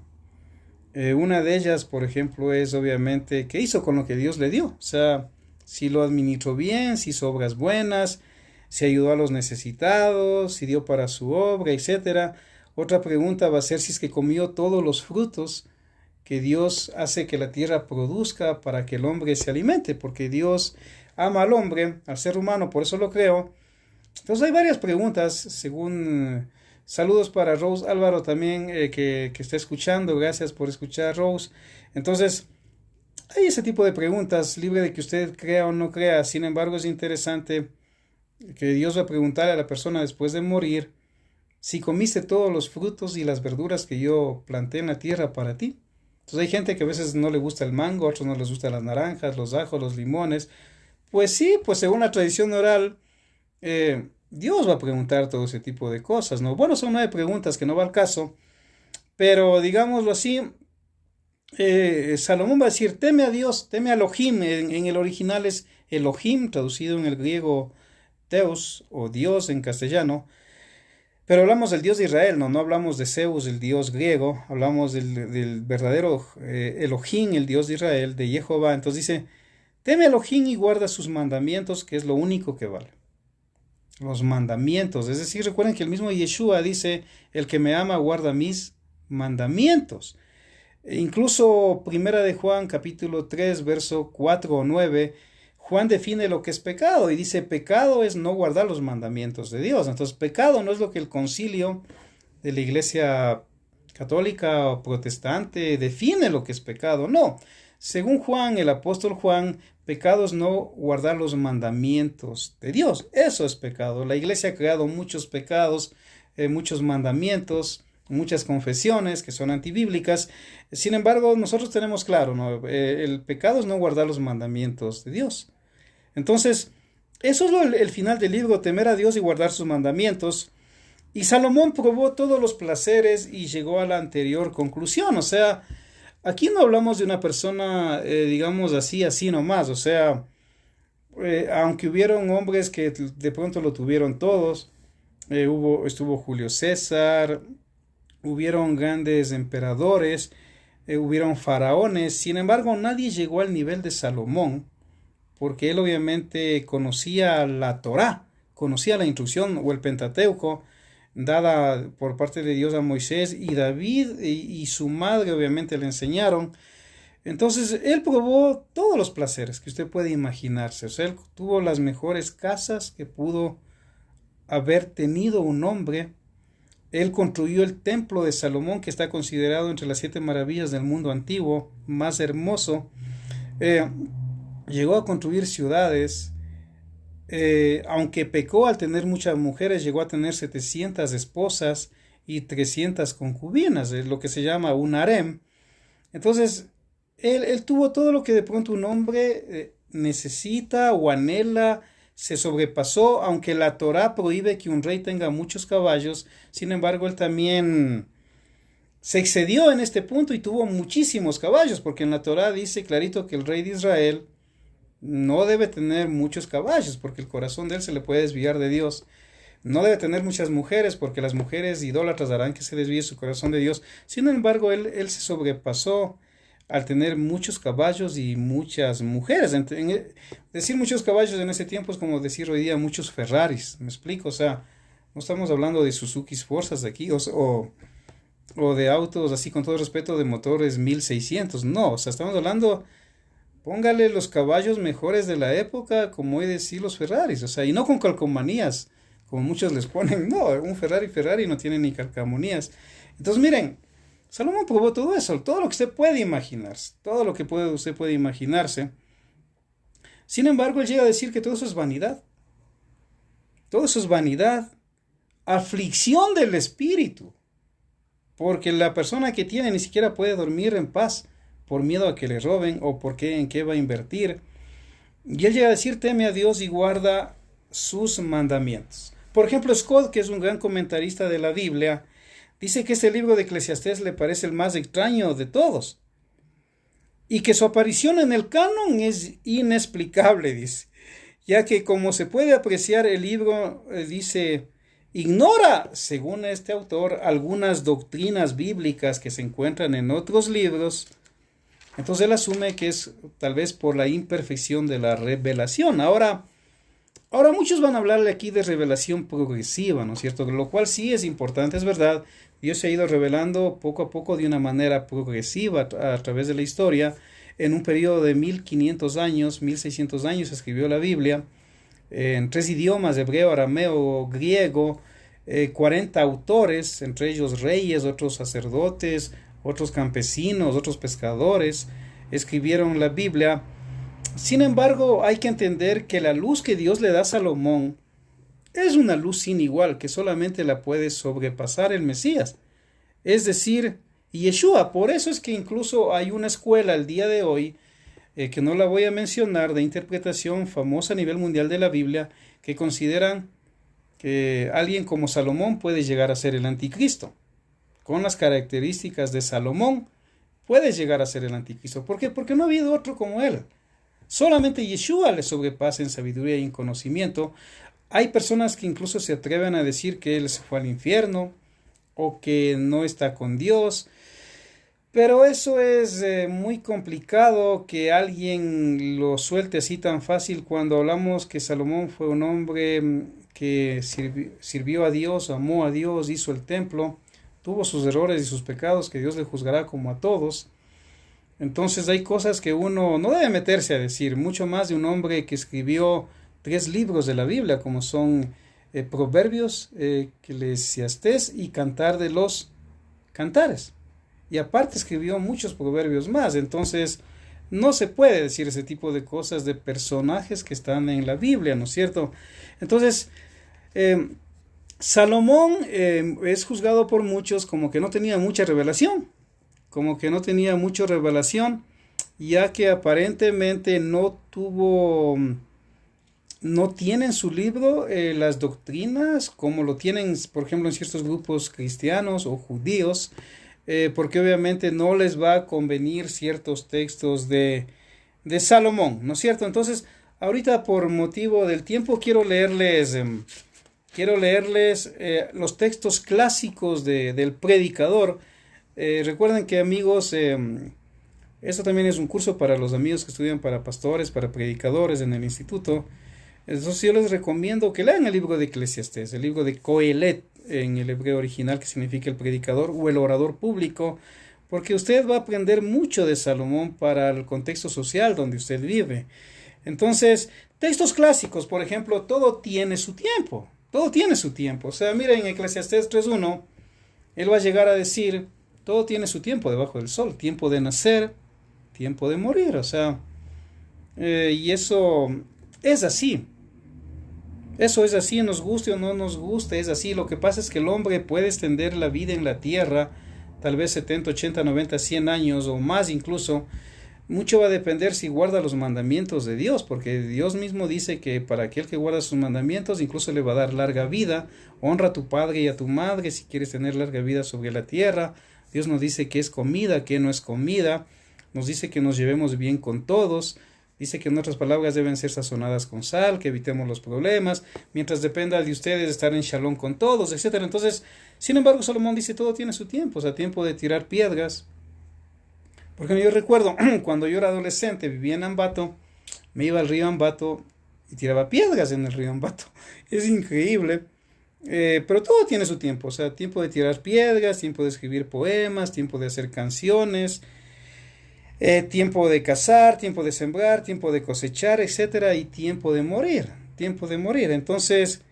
Una de ellas, por ejemplo, es obviamente qué hizo con lo que Dios le dio. O sea, si lo administró bien, si hizo obras buenas, si ayudó a los necesitados, si dio para su obra, etc. Otra pregunta va a ser si es que comió todos los frutos que Dios hace que la tierra produzca para que el hombre se alimente, porque Dios ama al hombre, al ser humano, por eso lo creó. Entonces hay varias preguntas según... Saludos para Rose Álvaro también que está escuchando. Gracias por escuchar, Rose. Entonces, hay ese tipo de preguntas, libre de que usted crea o no crea. Sin embargo, es interesante que Dios va a preguntarle a la persona después de morir si comiste todos los frutos y las verduras que yo planté en la tierra para ti. Entonces hay gente que a veces no le gusta el mango, a otros no les gustan las naranjas, los ajos, los limones. Pues sí, pues según la tradición oral, Dios va a preguntar todo ese tipo de cosas, ¿no? Bueno, son 9 preguntas que no va al caso, pero digámoslo así, Salomón va a decir, teme a Dios, teme a Elohim, en el original es Elohim, traducido en el griego Teos, o Dios en castellano, pero hablamos del Dios de Israel, no hablamos de Zeus, el Dios griego, hablamos del verdadero Elohim, el Dios de Israel, de Jehová. Entonces dice, teme a Elohim y guarda sus mandamientos, que es lo único que vale. Los mandamientos, es decir, recuerden que el mismo Yeshua dice, el que me ama guarda mis mandamientos. Incluso primera de Juan capítulo 3 verso 4 o 9, Juan define lo que es pecado y dice pecado es no guardar los mandamientos de Dios. Entonces pecado no es lo que el concilio de la iglesia católica o protestante define lo que es pecado, no. Según Juan, el apóstol Juan, pecado es no guardar los mandamientos de Dios. Eso es pecado. La iglesia ha creado muchos pecados, muchos mandamientos, muchas confesiones que son antibíblicas. Sin embargo, nosotros tenemos claro, ¿no? El pecado es no guardar los mandamientos de Dios. Entonces, eso es el final del libro, temer a Dios y guardar sus mandamientos. Y Salomón probó todos los placeres y llegó a la anterior conclusión. O sea, aquí no hablamos de una persona, digamos así nomás. O sea, aunque hubieron hombres que de pronto lo tuvieron todos, estuvo Julio César, hubieron grandes emperadores, hubieron faraones. Sin embargo, nadie llegó al nivel de Salomón, porque él obviamente conocía la Torá, conocía la instrucción o el Pentateuco dada por parte de Dios a Moisés, y David y su madre obviamente le enseñaron. Entonces él probó todos los placeres que usted puede imaginarse. O sea, él tuvo las mejores casas que pudo haber tenido un hombre. Él construyó el templo de Salomón, que está considerado entre las 7 maravillas del mundo antiguo, más hermoso. Llegó a construir ciudades. aunque pecó al tener muchas mujeres, llegó a tener 700 esposas y 300 concubinas, es lo que se llama un harem. Entonces, él tuvo todo lo que de pronto un hombre necesita o anhela, se sobrepasó, aunque la Torá prohíbe que un rey tenga muchos caballos, sin embargo, él también se excedió en este punto y tuvo muchísimos caballos, porque en la Torá dice clarito que el rey de Israel no debe tener muchos caballos, porque el corazón de él se le puede desviar de Dios. No debe tener muchas mujeres, porque las mujeres idólatras harán que se desvíe su corazón de Dios. Sin embargo, él se sobrepasó al tener muchos caballos y muchas mujeres. Decir muchos caballos en ese tiempo es como decir hoy día muchos Ferraris. ¿Me explico? O sea, no estamos hablando de Suzuki Forzas aquí o de autos así con todo respeto de motores 1600. No, o sea, estamos hablando, póngale los caballos mejores de la época, como hoy decir los Ferraris. O sea, y no con calcomanías, como muchos les ponen. No, un Ferrari no tiene ni calcomanías. Entonces, miren, Salomón probó todo eso, todo lo que usted puede imaginarse, todo lo que usted puede imaginarse. Sin embargo, él llega a decir que todo eso es vanidad. Todo eso es vanidad, aflicción del espíritu, porque la persona que tiene ni siquiera puede dormir en paz por miedo a que le roben o en qué va a invertir. Y él llega a decir, teme a Dios y guarda sus mandamientos. Por ejemplo, Scott, que es un gran comentarista de la Biblia, dice que este libro de Eclesiastés le parece el más extraño de todos y que su aparición en el canon es inexplicable, dice, ya que como se puede apreciar el libro, dice, ignora, según este autor, algunas doctrinas bíblicas que se encuentran en otros libros. Entonces él asume que es tal vez por la imperfección de la revelación. Ahora muchos van a hablarle aquí de revelación progresiva, ¿no es cierto? Lo cual sí es importante, es verdad. Dios se ha ido revelando poco a poco de una manera progresiva a través de la historia. En un periodo de 1500 años, 1600 años, se escribió la Biblia en 3 idiomas, hebreo, arameo, griego, 40 autores, entre ellos reyes, otros sacerdotes, otros campesinos, otros pescadores, escribieron la Biblia. Sin embargo, hay que entender que la luz que Dios le da a Salomón es una luz sin igual, que solamente la puede sobrepasar el Mesías, es decir, Yeshua. Por eso es que incluso hay una escuela al día de hoy, que no la voy a mencionar, de interpretación famosa a nivel mundial de la Biblia, que consideran que alguien como Salomón puede llegar a ser el anticristo. Con las características de Salomón, puede llegar a ser el anticristo. ¿Por qué? Porque no ha habido otro como él. Solamente Yeshua le sobrepasa en sabiduría y en conocimiento. Hay personas que incluso se atreven a decir que él se fue al infierno o que no está con Dios. Pero eso es muy complicado que alguien lo suelte así tan fácil cuando hablamos que Salomón fue un hombre que sirvió a Dios, amó a Dios, hizo el templo, tuvo sus errores y sus pecados que Dios le juzgará como a todos. Entonces hay cosas que uno no debe meterse a decir, mucho más de un hombre que escribió 3 libros de la Biblia, como son Proverbios, Eclesiastés y Cantar de los Cantares. Y aparte escribió muchos proverbios más. Entonces no se puede decir ese tipo de cosas de personajes que están en la Biblia, ¿no es cierto? Entonces Salomón es juzgado por muchos como que no tenía mucha revelación, ya que aparentemente no tiene en su libro las doctrinas como lo tienen, por ejemplo, en ciertos grupos cristianos o judíos, porque obviamente no les va a convenir ciertos textos de Salomón, ¿no es cierto? Entonces, ahorita por motivo del tiempo quiero leerles los textos clásicos del predicador. Recuerden que, amigos, esto también es un curso para los amigos que estudian para pastores, para predicadores en el instituto. Entonces yo les recomiendo que lean el libro de Eclesiastés, el libro de Coelet en el hebreo original, que significa el predicador o el orador público, porque usted va a aprender mucho de Salomón para el contexto social donde usted vive. Entonces, textos clásicos, por ejemplo, todo tiene su tiempo. O sea, miren, en Eclesiastés 3.1, él va a llegar a decir, todo tiene su tiempo debajo del sol, tiempo de nacer, tiempo de morir, o sea, y eso es así. Eso es así, nos guste o no nos guste, es así. Lo que pasa es que el hombre puede extender la vida en la tierra, tal vez 70, 80, 90, 100 años o más incluso. Mucho va a depender si guarda los mandamientos de Dios, porque Dios mismo dice que para aquel que guarda sus mandamientos incluso le va a dar larga vida. Honra a tu padre y a tu madre si quieres tener larga vida sobre la tierra. Dios nos dice que es comida, que no es comida. Nos dice que nos llevemos bien con todos. Dice que nuestras palabras deben ser sazonadas con sal, que evitemos los problemas, mientras dependa de ustedes estar en shalom con todos, etcétera. Entonces, sin embargo, Salomón dice todo tiene su tiempo, o sea, tiempo de tirar piedras. Porque yo recuerdo cuando yo era adolescente, vivía en Ambato, me iba al río Ambato y tiraba piedras en el río Ambato. Es increíble. Pero todo tiene su tiempo, o sea, tiempo de tirar piedras, tiempo de escribir poemas, tiempo de hacer canciones, tiempo de cazar, tiempo de sembrar, tiempo de cosechar, etcétera, y tiempo de morir, tiempo de morir. Entonces,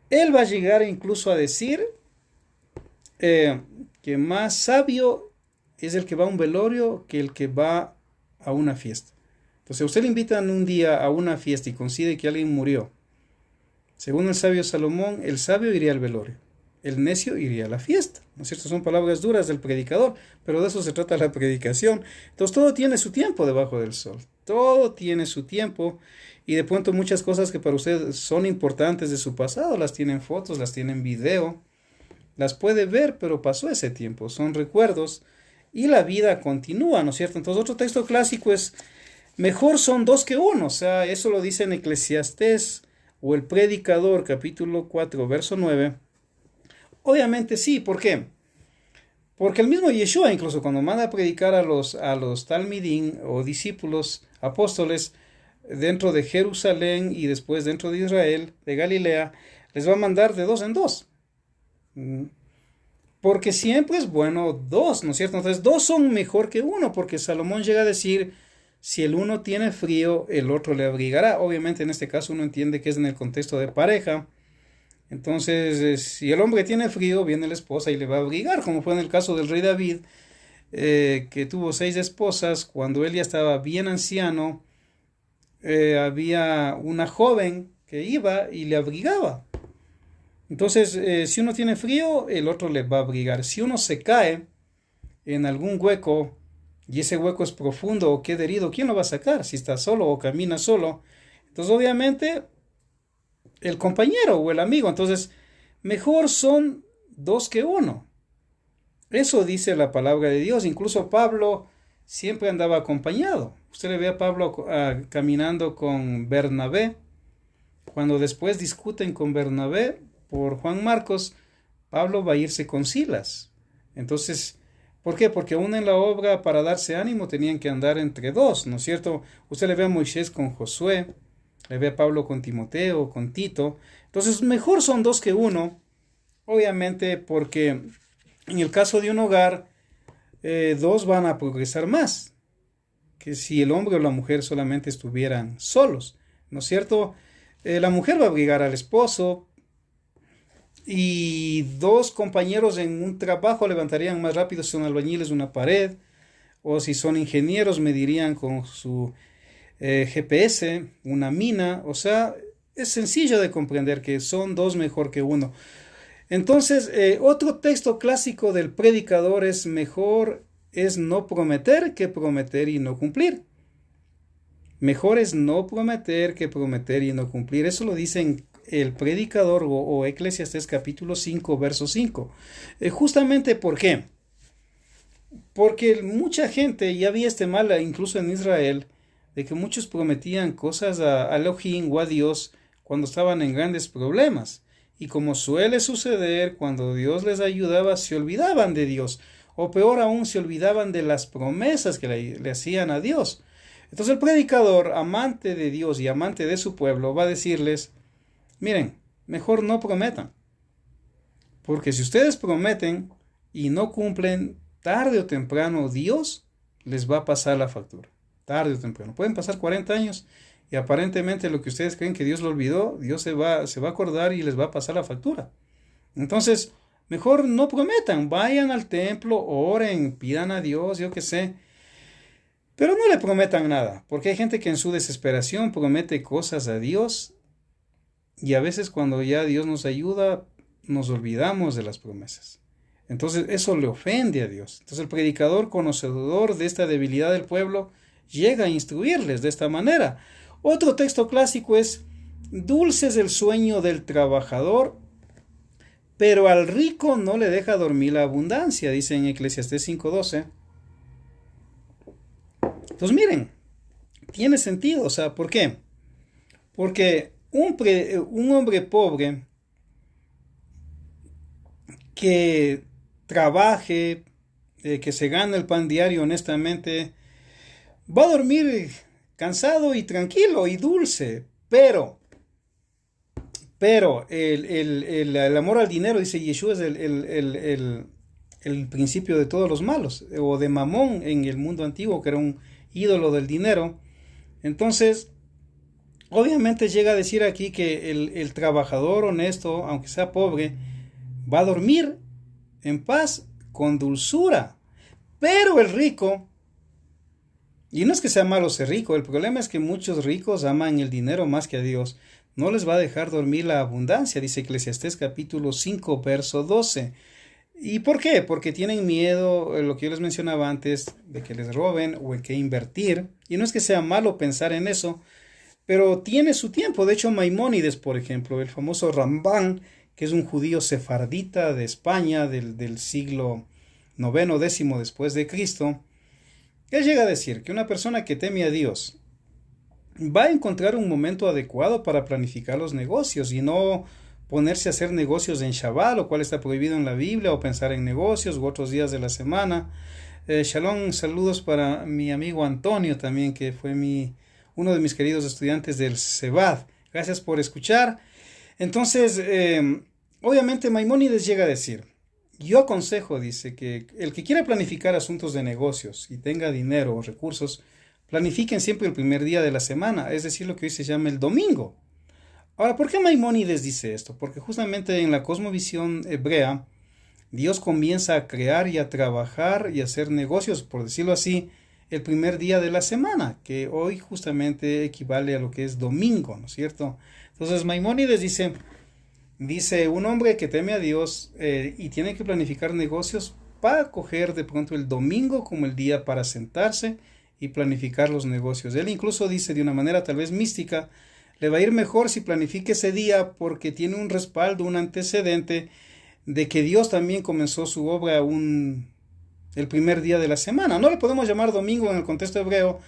él va a llegar incluso a decir que más sabio es el que va a un velorio que el que va a una fiesta. Entonces, usted le invitan un día a una fiesta y coincide que alguien murió. Según el sabio Salomón, el sabio iría al velorio, el necio iría a la fiesta. ¿No es cierto? Son palabras duras del predicador, pero de eso se trata la predicación. Entonces, todo tiene su tiempo debajo del sol. Todo tiene su tiempo. Y de pronto muchas cosas que para usted son importantes de su pasado, las tienen fotos, las tienen video, las puede ver, pero pasó ese tiempo, son recuerdos y la vida continúa, ¿no es cierto? Entonces otro texto clásico es, mejor son dos que uno, o sea, eso lo dice en Eclesiastés o el Predicador, capítulo 4, verso 9. Obviamente sí, ¿por qué? Porque el mismo Yeshua, incluso cuando manda a predicar a los talmidín o discípulos, apóstoles, dentro de Jerusalén y después dentro de Israel, de Galilea, les va a mandar de dos en dos. Porque siempre es bueno dos, ¿no es cierto? Entonces dos son mejor que uno, porque Salomón llega a decir, si el uno tiene frío, el otro le abrigará. Obviamente en este caso uno entiende que es en el contexto de pareja. Entonces, si el hombre tiene frío, viene la esposa y le va a abrigar, como fue en el caso del rey David, que tuvo 6 esposas. Cuando él ya estaba bien anciano, había una joven que iba y le abrigaba. Entonces, si uno tiene frío, el otro le va a abrigar. Si uno se cae en algún hueco y ese hueco es profundo o queda herido, ¿quién lo va a sacar? Si está solo o camina solo. Entonces, obviamente, el compañero o el amigo. Entonces, mejor son dos que uno. Eso dice la palabra de Dios. Incluso Pablo siempre andaba acompañado. Usted le ve a Pablo caminando con Bernabé. Cuando después discuten con Bernabé por Juan Marcos, Pablo va a irse con Silas. Entonces, ¿por qué? Porque aún en la obra, para darse ánimo, tenían que andar entre dos, ¿no es cierto? Usted le ve a Moisés con Josué, le ve a Pablo con Timoteo, con Tito. Entonces, mejor son dos que uno, obviamente, porque en el caso de un hogar, dos van a progresar más que si el hombre o la mujer solamente estuvieran solos, ¿no es cierto? La mujer va a abrigar al esposo y dos compañeros en un trabajo levantarían más rápido si son albañiles una pared, o si son ingenieros medirían con su GPS una mina. O sea, es sencillo de comprender que son dos mejor que uno. Entonces, otro texto clásico del predicador es mejor es no prometer que prometer y no cumplir. Mejor es no prometer que prometer y no cumplir. Eso lo dicen el predicador o Eclesiastés capítulo 5, verso 5. Justamente ¿por qué? Porque mucha gente, ya había este mal incluso en Israel, de que muchos prometían cosas a Elohim o a Dios cuando estaban en grandes problemas. Y como suele suceder, cuando Dios les ayudaba, se olvidaban de Dios. O peor aún, se olvidaban de las promesas que le hacían a Dios. Entonces el predicador, amante de Dios y amante de su pueblo, va a decirles, miren, mejor no prometan. Porque si ustedes prometen y no cumplen, tarde o temprano Dios les va a pasar la factura. Tarde o temprano. Pueden pasar 40 años y aparentemente lo que ustedes creen que Dios lo olvidó, Dios se va a acordar y les va a pasar la factura. Entonces, mejor no prometan. Vayan al templo, oren, pidan a Dios, yo qué sé. Pero no le prometan nada, porque hay gente que en su desesperación promete cosas a Dios Y a veces cuando ya Dios nos ayuda, nos olvidamos de las promesas. Entonces eso le ofende a Dios. Entonces el predicador, conocedor de esta debilidad del pueblo, llega a instruirles de esta manera. Otro texto clásico es: dulce es el sueño del trabajador, pero al rico no le deja dormir la abundancia, dice en Eclesiastés 5:12. Entonces miren, tiene sentido. O sea, ¿por qué? Porque un hombre pobre que trabaje, que se gane el pan diario honestamente, va a dormir cansado y tranquilo y dulce, pero el amor al dinero, dice Yeshua, es el principio de todos los malos, o de Mamón en el mundo antiguo, que era un ídolo del dinero. Entonces, obviamente llega a decir aquí que el trabajador honesto, aunque sea pobre, va a dormir en paz, con dulzura. Pero el rico, y no es que sea malo ser rico, el problema es que muchos ricos aman el dinero más que a Dios. No les va a dejar dormir la abundancia, dice Eclesiastés capítulo 5, verso 12. ¿Y por qué? Porque tienen miedo, lo que yo les mencionaba antes, de que les roben o en que invertir. Y no es que sea malo pensar en eso, pero tiene su tiempo. De hecho, Maimónides, por ejemplo, el famoso Rambán, que es un judío sefardita de España del siglo noveno, décimo después de Cristo, él llega a decir que una persona que teme a Dios va a encontrar un momento adecuado para planificar los negocios y no ponerse a hacer negocios en Shabbat, lo cual está prohibido en la Biblia, o pensar en negocios u otros días de la semana. Shalom, saludos para mi amigo Antonio también, que fue uno de mis queridos estudiantes del Sebad. Gracias por escuchar. Entonces, obviamente Maimónides llega a decir: yo aconsejo, dice, que el que quiera planificar asuntos de negocios y tenga dinero o recursos, planifiquen siempre el primer día de la semana, es decir, lo que hoy se llama el domingo. Ahora, ¿por qué Maimónides dice esto? Porque justamente en la cosmovisión hebrea, Dios comienza a crear y a trabajar y a hacer negocios, por decirlo así, el primer día de la semana, que hoy justamente equivale a lo que es domingo, ¿no es cierto? Entonces Maimónides dice, un hombre que teme a Dios y tiene que planificar negocios, va a coger de pronto el domingo como el día para sentarse y planificar los negocios. Él incluso dice, de una manera tal vez mística, le va a ir mejor si planifique ese día porque tiene un respaldo, un antecedente de que Dios también comenzó su obra el primer día de la semana. No le podemos llamar domingo en el contexto hebreo,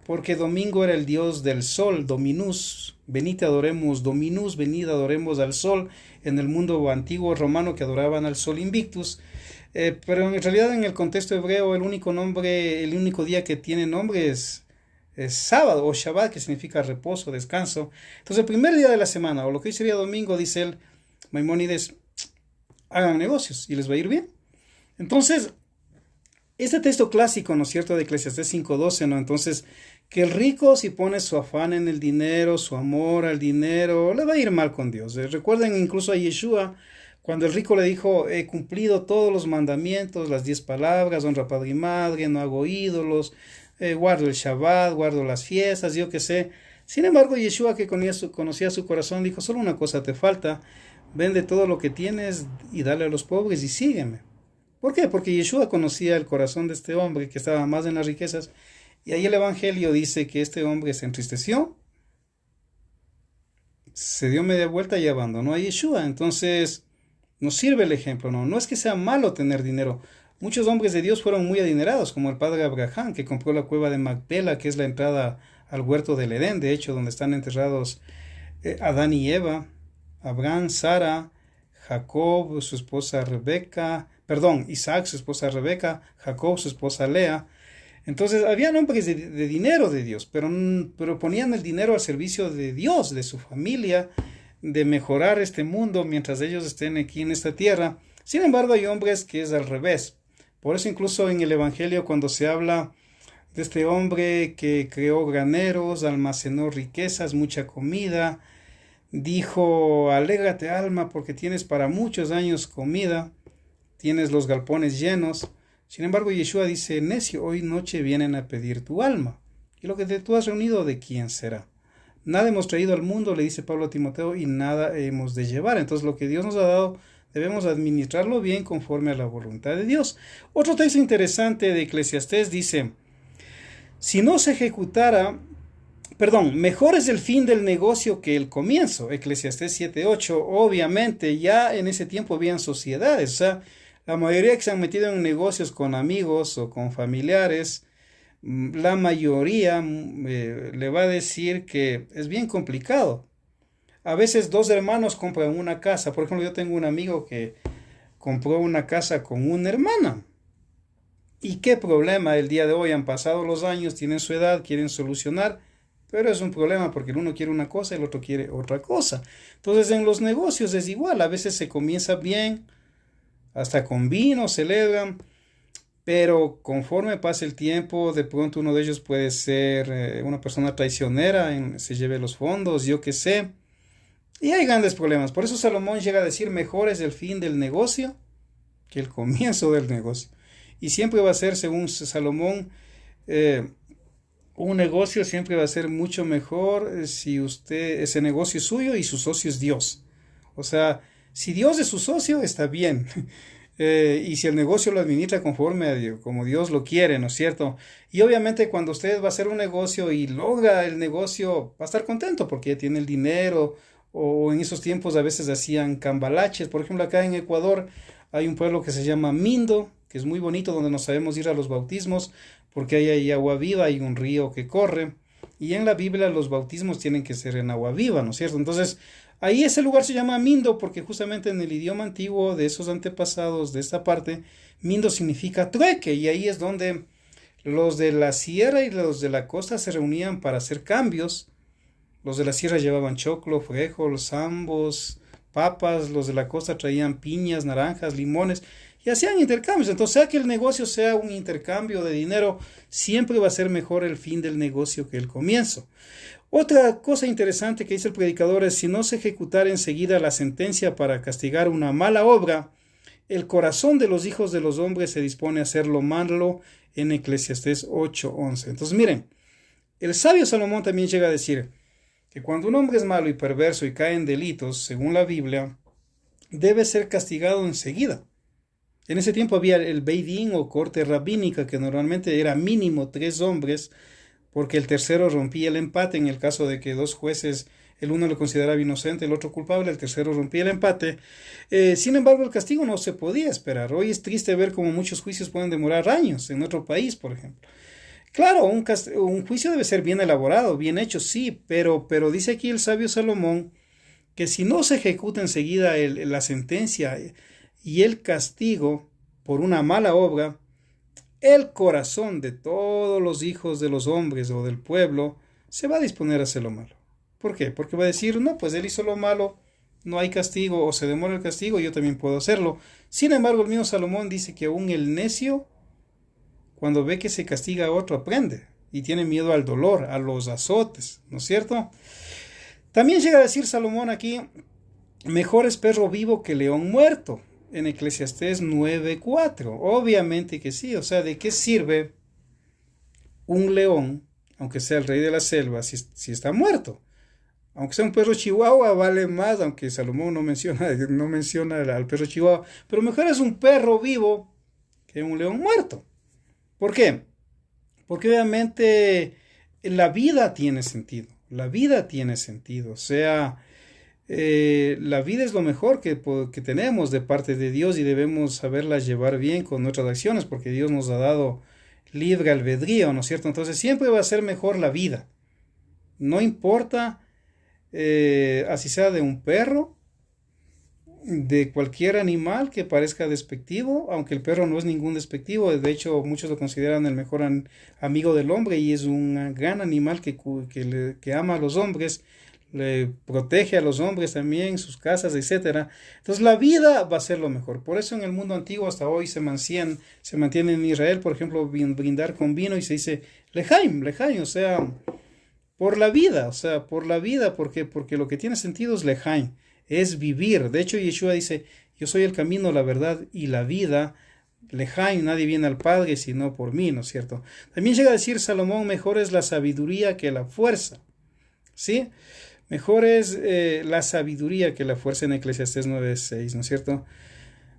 porque domingo era el dios del sol, Dominus, venid adoremos, Dominus, venid adoremos al sol, en el mundo antiguo romano que adoraban al sol Invictus. Pero en realidad en el contexto hebreo el único día que tiene nombre es sábado o Shabbat, que significa reposo, descanso. Entonces el primer día de la semana, o lo que hoy sería domingo, dice él, Maimónides, hagan negocios y les va a ir bien. Entonces, este texto clásico, ¿no es cierto?, de Eclesiastés 5:12, ¿no? Entonces, que el rico, si pone su afán en el dinero, su amor al dinero, le va a ir mal con Dios. Recuerden incluso a Yeshua, cuando el rico le dijo, he cumplido todos los mandamientos, las 10 palabras, honra a padre y madre, no hago ídolos, guardo el Shabbat, guardo las fiestas, yo qué sé. Sin embargo, Yeshua, que conocía su corazón, dijo, solo una cosa te falta, vende todo lo que tienes y dale a los pobres y sígueme. ¿Por qué? Porque Yeshua conocía el corazón de este hombre que estaba más en las riquezas, y ahí el Evangelio dice que este hombre se entristeció, se dio media vuelta y abandonó a Yeshua. Entonces nos sirve el ejemplo, ¿no? No es que sea malo tener dinero. Muchos hombres de Dios fueron muy adinerados, como el padre Abraham, que compró la cueva de Macpela, que es la entrada al huerto del Edén, de hecho, donde están enterrados Adán y Eva, Abraham, Sara, Jacob, su esposa Isaac, su esposa Rebeca, Jacob, su esposa Lea. Entonces, habían hombres de dinero de Dios, pero ponían el dinero al servicio de Dios, de su familia, de mejorar este mundo mientras ellos estén aquí en esta tierra. Sin embargo, hay hombres que es al revés. Por eso incluso en el Evangelio, cuando se habla de este hombre que creó graneros, almacenó riquezas, mucha comida, dijo, alégrate alma porque tienes para muchos años comida, tienes los galpones llenos. Sin embargo, Yeshua dice, necio, hoy noche vienen a pedir tu alma. Y lo que tú has reunido, ¿de quién será? Nada hemos traído al mundo, le dice Pablo a Timoteo, y nada hemos de llevar. Entonces lo que Dios nos ha dado debemos administrarlo bien conforme a la voluntad de Dios. Otro texto interesante de Eclesiastés dice, si no se ejecutara, mejor es el fin del negocio que el comienzo. Eclesiastés 7:8. Obviamente ya en ese tiempo habían sociedades, o sea, la mayoría que se han metido en negocios con amigos o con familiares, la mayoría le va a decir que es bien complicado. A veces dos hermanos compran una casa. Por ejemplo, yo tengo un amigo que compró una casa con una hermana. ¿Y qué problema el día de hoy? Han pasado los años, tienen su edad, quieren solucionar, pero es un problema porque el uno quiere una cosa y el otro quiere otra cosa. Entonces en los negocios es igual, a veces se comienza bien, hasta con vino celebran, pero conforme pasa el tiempo, de pronto uno de ellos puede ser una persona traicionera, se lleve los fondos, yo qué sé, y hay grandes problemas. Por eso Salomón llega a decir, mejor es el fin del negocio que el comienzo del negocio. Y siempre va a ser, según Salomón, un negocio siempre va a ser mucho mejor si ese negocio es suyo y su socio es Dios. O sea, si Dios es su socio, está bien. Y si el negocio lo administra conforme a Dios, como Dios lo quiere, ¿no es cierto? Y obviamente cuando usted va a hacer un negocio y logra el negocio, va a estar contento porque ya tiene el dinero, o en esos tiempos a veces hacían cambalaches. Por ejemplo, acá en Ecuador hay un pueblo que se llama Mindo, que es muy bonito, donde nos sabemos ir a los bautismos, porque hay agua viva, hay un río que corre, y en la Biblia los bautismos tienen que ser en agua viva, ¿no es cierto? Entonces, ahí ese lugar se llama Mindo, porque justamente en el idioma antiguo de esos antepasados de esta parte, Mindo significa trueque, y ahí es donde los de la sierra y los de la costa se reunían para hacer cambios. Los de la sierra llevaban choclo, frijoles, zambos, papas, los de la costa traían piñas, naranjas, limones, y hacían intercambios. Entonces, sea que el negocio sea un intercambio de dinero, siempre va a ser mejor el fin del negocio que el comienzo. Otra cosa interesante que dice el predicador es, si no se ejecutara enseguida la sentencia para castigar una mala obra, el corazón de los hijos de los hombres se dispone a hacer lo malo, en Eclesiastés 8:11. Entonces, miren, el sabio Salomón también llega a decir que cuando un hombre es malo y perverso y cae en delitos, según la Biblia, debe ser castigado enseguida. En ese tiempo había el Beidín o corte rabínica, que normalmente era mínimo 3 hombres, porque el tercero rompía el empate en el caso de que dos jueces, el uno lo consideraba inocente, el otro culpable, el tercero rompía el empate. Sin embargo, el castigo no se podía esperar. Hoy es triste ver cómo muchos juicios pueden demorar años, en otro país, por ejemplo. Claro, un juicio debe ser bien elaborado, bien hecho, sí, pero dice aquí el sabio Salomón que si no se ejecuta enseguida la sentencia y el castigo por una mala obra, el corazón de todos los hijos de los hombres o del pueblo se va a disponer a hacer lo malo. ¿Por qué? Porque va a decir, no, pues él hizo lo malo, no hay castigo, o se demora el castigo, yo también puedo hacerlo. Sin embargo, el mismo Salomón dice que aún el necio, cuando ve que se castiga a otro, aprende y tiene miedo al dolor, a los azotes, ¿no es cierto? También llega a decir Salomón aquí, mejor es perro vivo que león muerto, en Eclesiastés 9:4. Obviamente que sí, o sea, ¿de qué sirve un león, aunque sea el rey de la selva, si está muerto? Aunque sea un perro chihuahua, vale más, aunque Salomón no menciona al perro chihuahua, pero mejor es un perro vivo que un león muerto. ¿Por qué? Porque obviamente la vida tiene sentido. La vida tiene sentido. O sea, la vida es lo mejor que tenemos de parte de Dios y debemos saberla llevar bien con nuestras acciones porque Dios nos ha dado libre albedrío, ¿no es cierto? Entonces siempre va a ser mejor la vida. No importa así sea de un perro, de cualquier animal que parezca despectivo, aunque el perro no es ningún despectivo, de hecho muchos lo consideran el mejor amigo del hombre y es un gran animal que ama a los hombres, le protege a los hombres también, sus casas, etcétera. Entonces la vida va a ser lo mejor. Por eso en el mundo antiguo hasta hoy se mantiene en Israel, por ejemplo, brindar con vino y se dice lejaim, o sea, por la vida, porque lo que tiene sentido es lejaim. Es vivir. De hecho, Yeshua dice, yo soy el camino, la verdad y la vida. Lejaim, nadie viene al Padre sino por mí, ¿no es cierto? También llega a decir Salomón, mejor es la sabiduría que la fuerza. ¿sí? Mejor es la sabiduría que la fuerza en Eclesiastés 9:6, ¿no es cierto?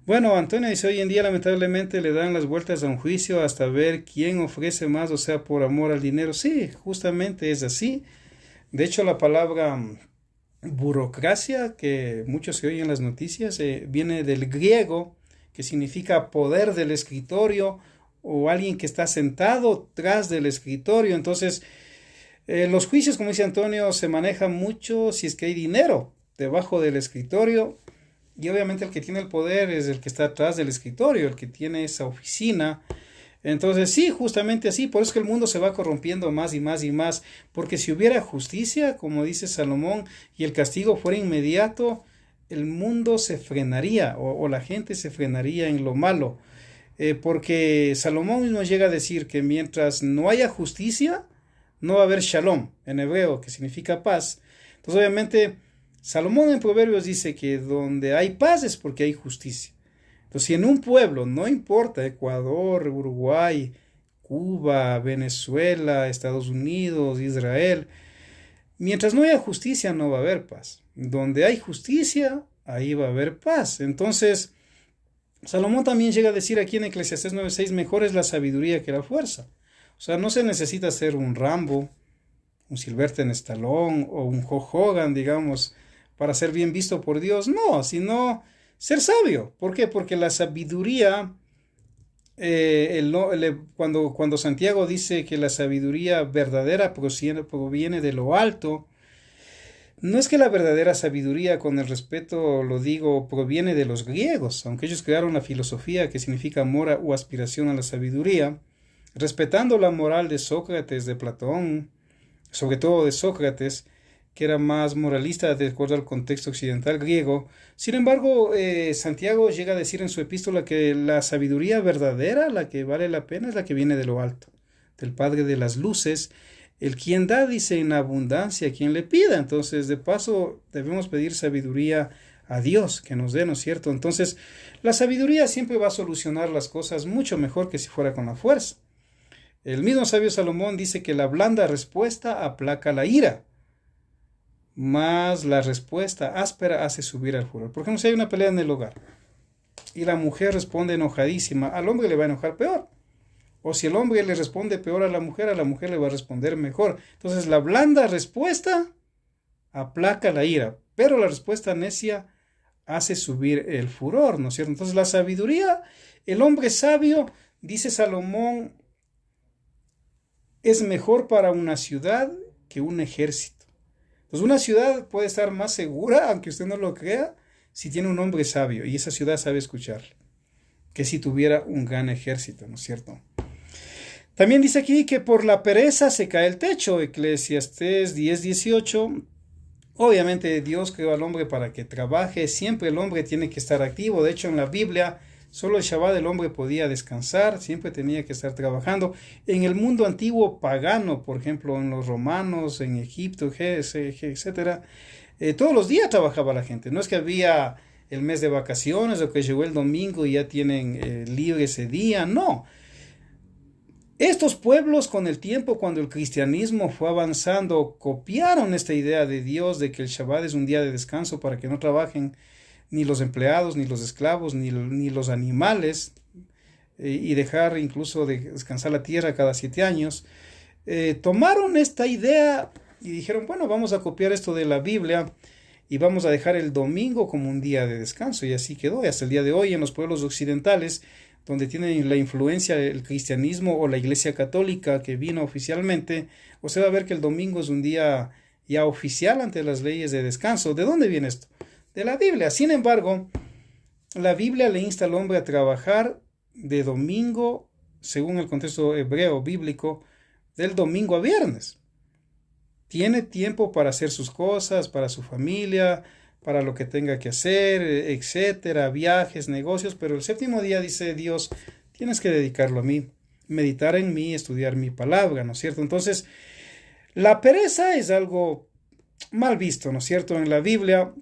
Bueno, Antonio dice, hoy en día lamentablemente le dan las vueltas a un juicio hasta ver quién ofrece más, o sea, por amor al dinero. Sí, justamente es así. De hecho, la palabra burocracia, que muchos se oyen en las noticias, viene del griego, que significa poder del escritorio o alguien que está sentado tras del escritorio. Entonces, los juicios, como dice Antonio, se manejan mucho si es que hay dinero debajo del escritorio. Y obviamente el que tiene el poder es el que está atrás del escritorio, el que tiene esa oficina. Entonces sí, justamente así, por eso es que el mundo se va corrompiendo más y más y más, porque si hubiera justicia, como dice Salomón, y el castigo fuera inmediato, el mundo se frenaría o la gente se frenaría en lo malo, porque Salomón mismo llega a decir que mientras no haya justicia, no va a haber shalom, en hebreo, que significa paz. Entonces obviamente Salomón en Proverbios dice que donde hay paz es porque hay justicia. Entonces, si en un pueblo, no importa, Ecuador, Uruguay, Cuba, Venezuela, Estados Unidos, Israel, mientras no haya justicia no va a haber paz. Donde hay justicia, ahí va a haber paz. Entonces, Salomón también llega a decir aquí en Eclesiastés 9:6, mejor es la sabiduría que la fuerza. O sea, no se necesita ser un Rambo, un Sylvester Stallone o un Hulk Hogan, digamos, para ser bien visto por Dios. No, sino ser sabio. ¿Por qué? Porque la sabiduría, cuando Santiago dice que la sabiduría verdadera proviene de lo alto, no es que la verdadera sabiduría, con el respeto lo digo, proviene de los griegos, aunque ellos crearon la filosofía que significa amor o aspiración a la sabiduría, respetando la moral de Sócrates, de Platón, sobre todo de Sócrates, que era más moralista de acuerdo al contexto occidental griego. Sin embargo, Santiago llega a decir en su epístola que la sabiduría verdadera, la que vale la pena, es la que viene de lo alto, del Padre de las luces, el quien da, dice, en abundancia a quien le pida. Entonces, de paso, debemos pedir sabiduría a Dios que nos dé, ¿no es cierto? Entonces, la sabiduría siempre va a solucionar las cosas mucho mejor que si fuera con la fuerza. El mismo sabio Salomón dice que la blanda respuesta aplaca la ira, mas la respuesta áspera hace subir al furor. Por ejemplo, si hay una pelea en el hogar y la mujer responde enojadísima, al hombre le va a enojar peor. O si el hombre le responde peor a la mujer le va a responder mejor. Entonces la blanda respuesta aplaca la ira, pero la respuesta necia hace subir el furor, ¿no es cierto? Entonces la sabiduría, el hombre sabio, dice Salomón, es mejor para una ciudad que un ejército. Entonces una ciudad puede estar más segura, aunque usted no lo crea, si tiene un hombre sabio y esa ciudad sabe escucharle, que si tuviera un gran ejército, ¿no es cierto? También dice aquí que por la pereza se cae el techo, Eclesiastés 10:18. Obviamente Dios creó al hombre para que trabaje, siempre el hombre tiene que estar activo. De hecho, en la Biblia, solo el Shabbat el hombre podía descansar, siempre tenía que estar trabajando. En el mundo antiguo pagano, por ejemplo, en los romanos, en Egipto, etcétera, todos los días trabajaba la gente. No es que había el mes de vacaciones o que llegó el domingo y ya tienen libre ese día, no. Estos pueblos con el tiempo, cuando el cristianismo fue avanzando, copiaron esta idea de Dios de que el Shabbat es un día de descanso para que no trabajen ni los empleados, ni los esclavos, ni los animales, y dejar incluso de descansar la tierra cada 7 años. Tomaron esta idea y dijeron, bueno, vamos a copiar esto de la Biblia y vamos a dejar el domingo como un día de descanso. Y así quedó. Y hasta el día de hoy en los pueblos occidentales, donde tienen la influencia el cristianismo o la iglesia católica que vino oficialmente, usted va a ver que el domingo es un día ya oficial ante las leyes de descanso. ¿De dónde viene esto? De la Biblia. Sin embargo, la Biblia le insta al hombre a trabajar de domingo, según el contexto hebreo bíblico, del domingo a viernes. Tiene tiempo para hacer sus cosas, para su familia, para lo que tenga que hacer, etcétera, viajes, negocios, pero el séptimo día, dice Dios, tienes que dedicarlo a mí, meditar en mí, estudiar mi palabra, ¿no es cierto? Entonces, la pereza es algo mal visto, ¿no es cierto? En la Biblia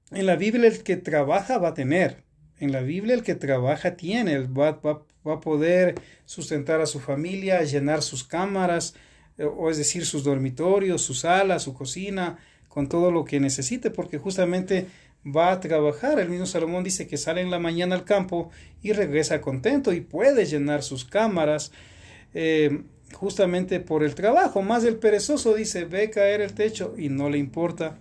el que trabaja va a tener, en la Biblia el que trabaja tiene, va a poder sustentar a su familia, llenar sus cámaras, o es decir, sus dormitorios, su sala, su cocina, con todo lo que necesite, porque justamente va a trabajar. El mismo Salomón dice que sale en la mañana al campo y regresa contento y puede llenar sus cámaras, justamente por el trabajo. Más el perezoso dice, ve caer el techo y no le importa.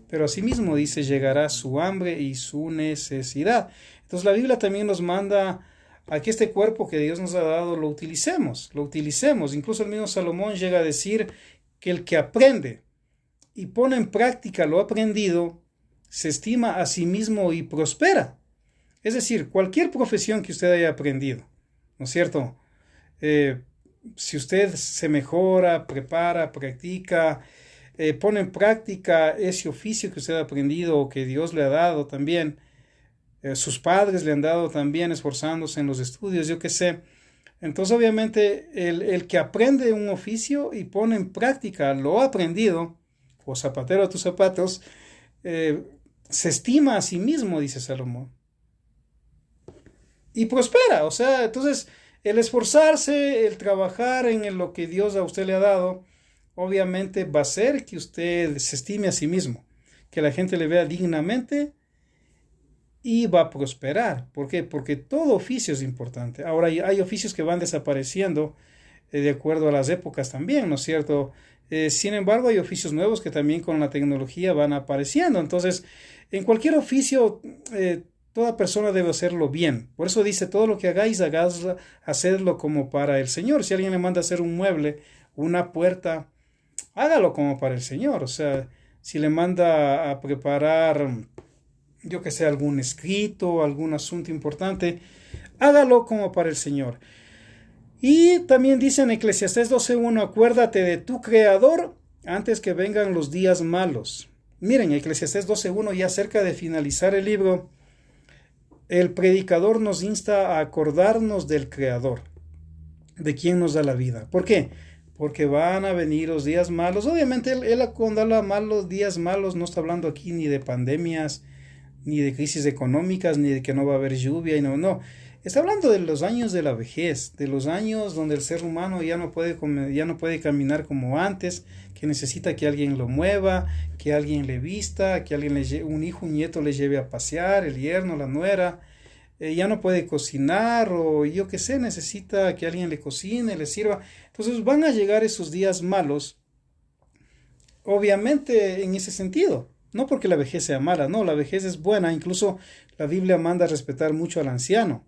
Pero asimismo dice, llegará su hambre y su necesidad. Entonces la Biblia también nos manda a que este cuerpo que Dios nos ha dado lo utilicemos, lo utilicemos. Incluso el mismo Salomón llega a decir que el que aprende y pone en práctica lo aprendido, se estima a sí mismo y prospera. Es decir, cualquier profesión que usted haya aprendido, ¿no es cierto? Si usted se mejora, prepara, practica, pone en práctica ese oficio que usted ha aprendido o que Dios le ha dado también, sus padres le han dado también esforzándose en los estudios, yo qué sé. Entonces obviamente el que aprende un oficio y pone en práctica lo aprendido, o zapatero a tus zapatos, se estima a sí mismo, dice Salomón, y prospera. O sea, entonces el esforzarse, el trabajar en lo que Dios a usted le ha dado, obviamente va a hacer que usted se estime a sí mismo, que la gente le vea dignamente y va a prosperar. ¿Por qué? Porque todo oficio es importante. Ahora hay oficios que van desapareciendo de acuerdo a las épocas también, ¿no es cierto? Sin embargo, hay oficios nuevos que también con la tecnología van apareciendo. Entonces, en cualquier oficio, toda persona debe hacerlo bien. Por eso dice, todo lo que hagáis, hacedlo como para el Señor. Si alguien le manda a hacer un mueble, una puerta, hágalo como para el Señor. O sea, si le manda a preparar, yo que sé, algún escrito, algún asunto importante, hágalo como para el Señor. Y también dice en Eclesiastés 12:1, acuérdate de tu Creador antes que vengan los días malos. Miren, Eclesiastés 12:1, ya cerca de finalizar el libro, el predicador nos insta a acordarnos del Creador, de quien nos da la vida. ¿Por qué? Porque van a venir los días malos. Obviamente él cuando habla malos, días malos, no está hablando aquí ni de pandemias, ni de crisis económicas, ni de que no va a haber lluvia, y no. Está hablando de los años de la vejez, de los años donde el ser humano ya no puede caminar como antes, que necesita que alguien lo mueva, que alguien le vista, que un hijo, un nieto le lleve a pasear, el yerno, la nuera. Ya no puede cocinar o yo qué sé, necesita que alguien le cocine, le sirva. Entonces van a llegar esos días malos, obviamente en ese sentido. No porque la vejez sea mala, no, la vejez es buena, incluso la Biblia manda a respetar mucho al anciano.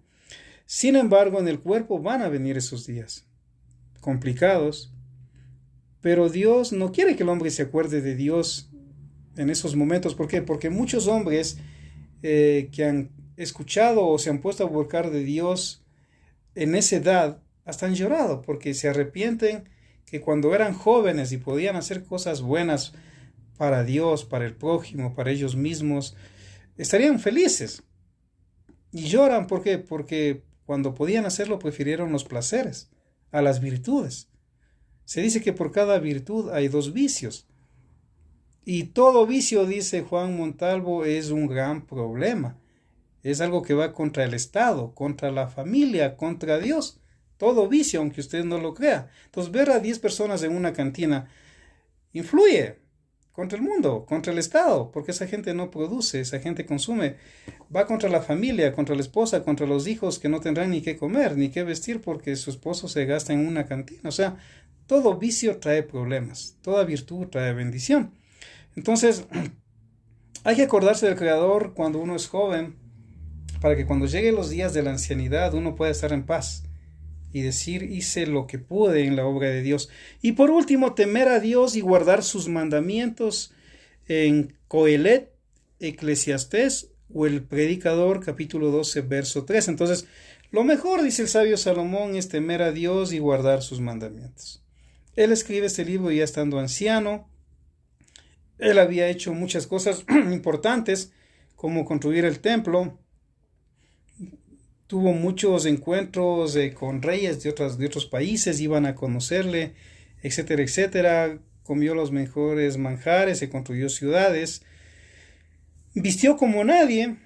Sin embargo, en el cuerpo van a venir esos días complicados, pero Dios no quiere que el hombre se acuerde de Dios en esos momentos. ¿Por qué? Porque muchos hombres que han escuchado o se han puesto a buscar de Dios en esa edad, hasta han llorado, porque se arrepienten que cuando eran jóvenes y podían hacer cosas buenas para Dios, para el prójimo, para ellos mismos, estarían felices. Y lloran, ¿por qué? Porque cuando podían hacerlo prefirieron los placeres a las virtudes. Se dice que por cada virtud hay dos vicios. Y todo vicio, dice Juan Montalvo, es un gran problema. Es algo que va contra el Estado, contra la familia, contra Dios. Todo vicio, aunque usted no lo crea. Entonces, ver a 10 personas en una cantina influye contra el mundo, contra el Estado, porque esa gente no produce, esa gente consume. Va contra la familia, contra la esposa, contra los hijos que no tendrán ni qué comer, ni qué vestir porque su esposo se gasta en una cantina. O sea, todo vicio trae problemas, toda virtud trae bendición. Entonces, hay que acordarse del Creador cuando uno es joven, para que cuando lleguen los días de la ancianidad uno pueda estar en paz y decir, hice lo que pude en la obra de Dios. Y por último, temer a Dios y guardar sus mandamientos en Coelet, Eclesiastés o el Predicador, capítulo 12, verso 3. Entonces, lo mejor, dice el sabio Salomón, es temer a Dios y guardar sus mandamientos. Él escribe este libro ya estando anciano. Él había hecho muchas cosas importantes, como construir el templo. Tuvo muchos encuentros con reyes de otros países, iban a conocerle, etcétera, etcétera. Comió los mejores manjares, se construyó ciudades, vistió como nadie.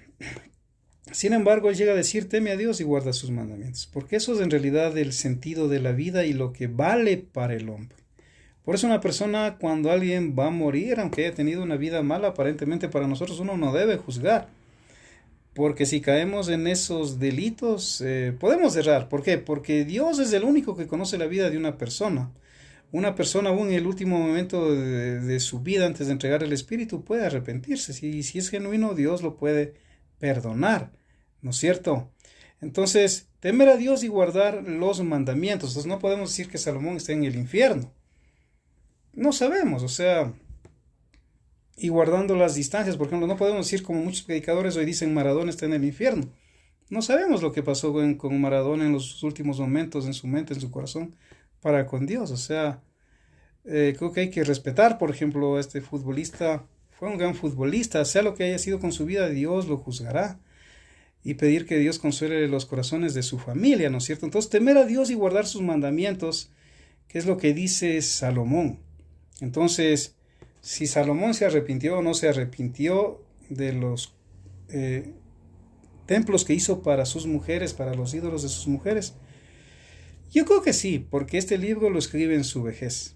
Sin embargo, él llega a decir, teme a Dios y guarda sus mandamientos, porque eso es en realidad el sentido de la vida y lo que vale para el hombre. Por eso una persona, cuando alguien va a morir, aunque haya tenido una vida mala, aparentemente para nosotros uno no debe juzgar. Porque si caemos en esos delitos, podemos errar. ¿Por qué? Porque Dios es el único que conoce la vida de una persona. Una persona aún en el último momento de su vida, antes de entregar el Espíritu, puede arrepentirse. Si es genuino, Dios lo puede perdonar. ¿No es cierto? Entonces, temer a Dios y guardar los mandamientos. Entonces no podemos decir que Salomón está en el infierno. No sabemos, o sea, y guardando las distancias, por ejemplo, no podemos decir como muchos predicadores hoy dicen Maradona está en el infierno. No sabemos lo que pasó con Maradona en los últimos momentos, en su mente, en su corazón, para con Dios. O sea, creo que hay que respetar, por ejemplo, a este futbolista. Fue un gran futbolista, sea lo que haya sido con su vida, Dios lo juzgará. Y pedir que Dios consuele los corazones de su familia, ¿no es cierto? Entonces, temer a Dios y guardar sus mandamientos, que es lo que dice Salomón. Entonces, si Salomón se arrepintió o no se arrepintió de los templos que hizo para sus mujeres, para los ídolos de sus mujeres, yo creo que sí, porque este libro lo escribe en su vejez.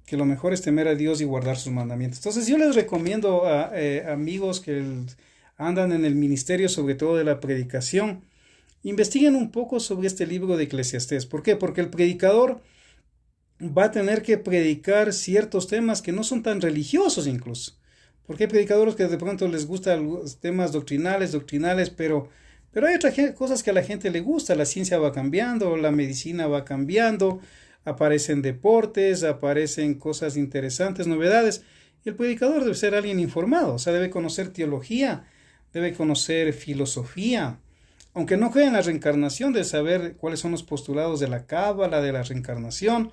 Que lo mejor es temer a Dios y guardar sus mandamientos. Entonces yo les recomiendo a amigos que andan en el ministerio, sobre todo de la predicación, investiguen un poco sobre este libro de Eclesiastés. ¿Por qué? Porque el predicador va a tener que predicar ciertos temas que no son tan religiosos incluso. Porque hay predicadores que de pronto les gustan los temas doctrinales, pero hay otras cosas que a la gente le gusta. La ciencia va cambiando, la medicina va cambiando, aparecen deportes, aparecen cosas interesantes, novedades. Y el predicador debe ser alguien informado, o sea, debe conocer teología, debe conocer filosofía. Aunque no crea en la reencarnación, debe saber cuáles son los postulados de la cábala, de la reencarnación.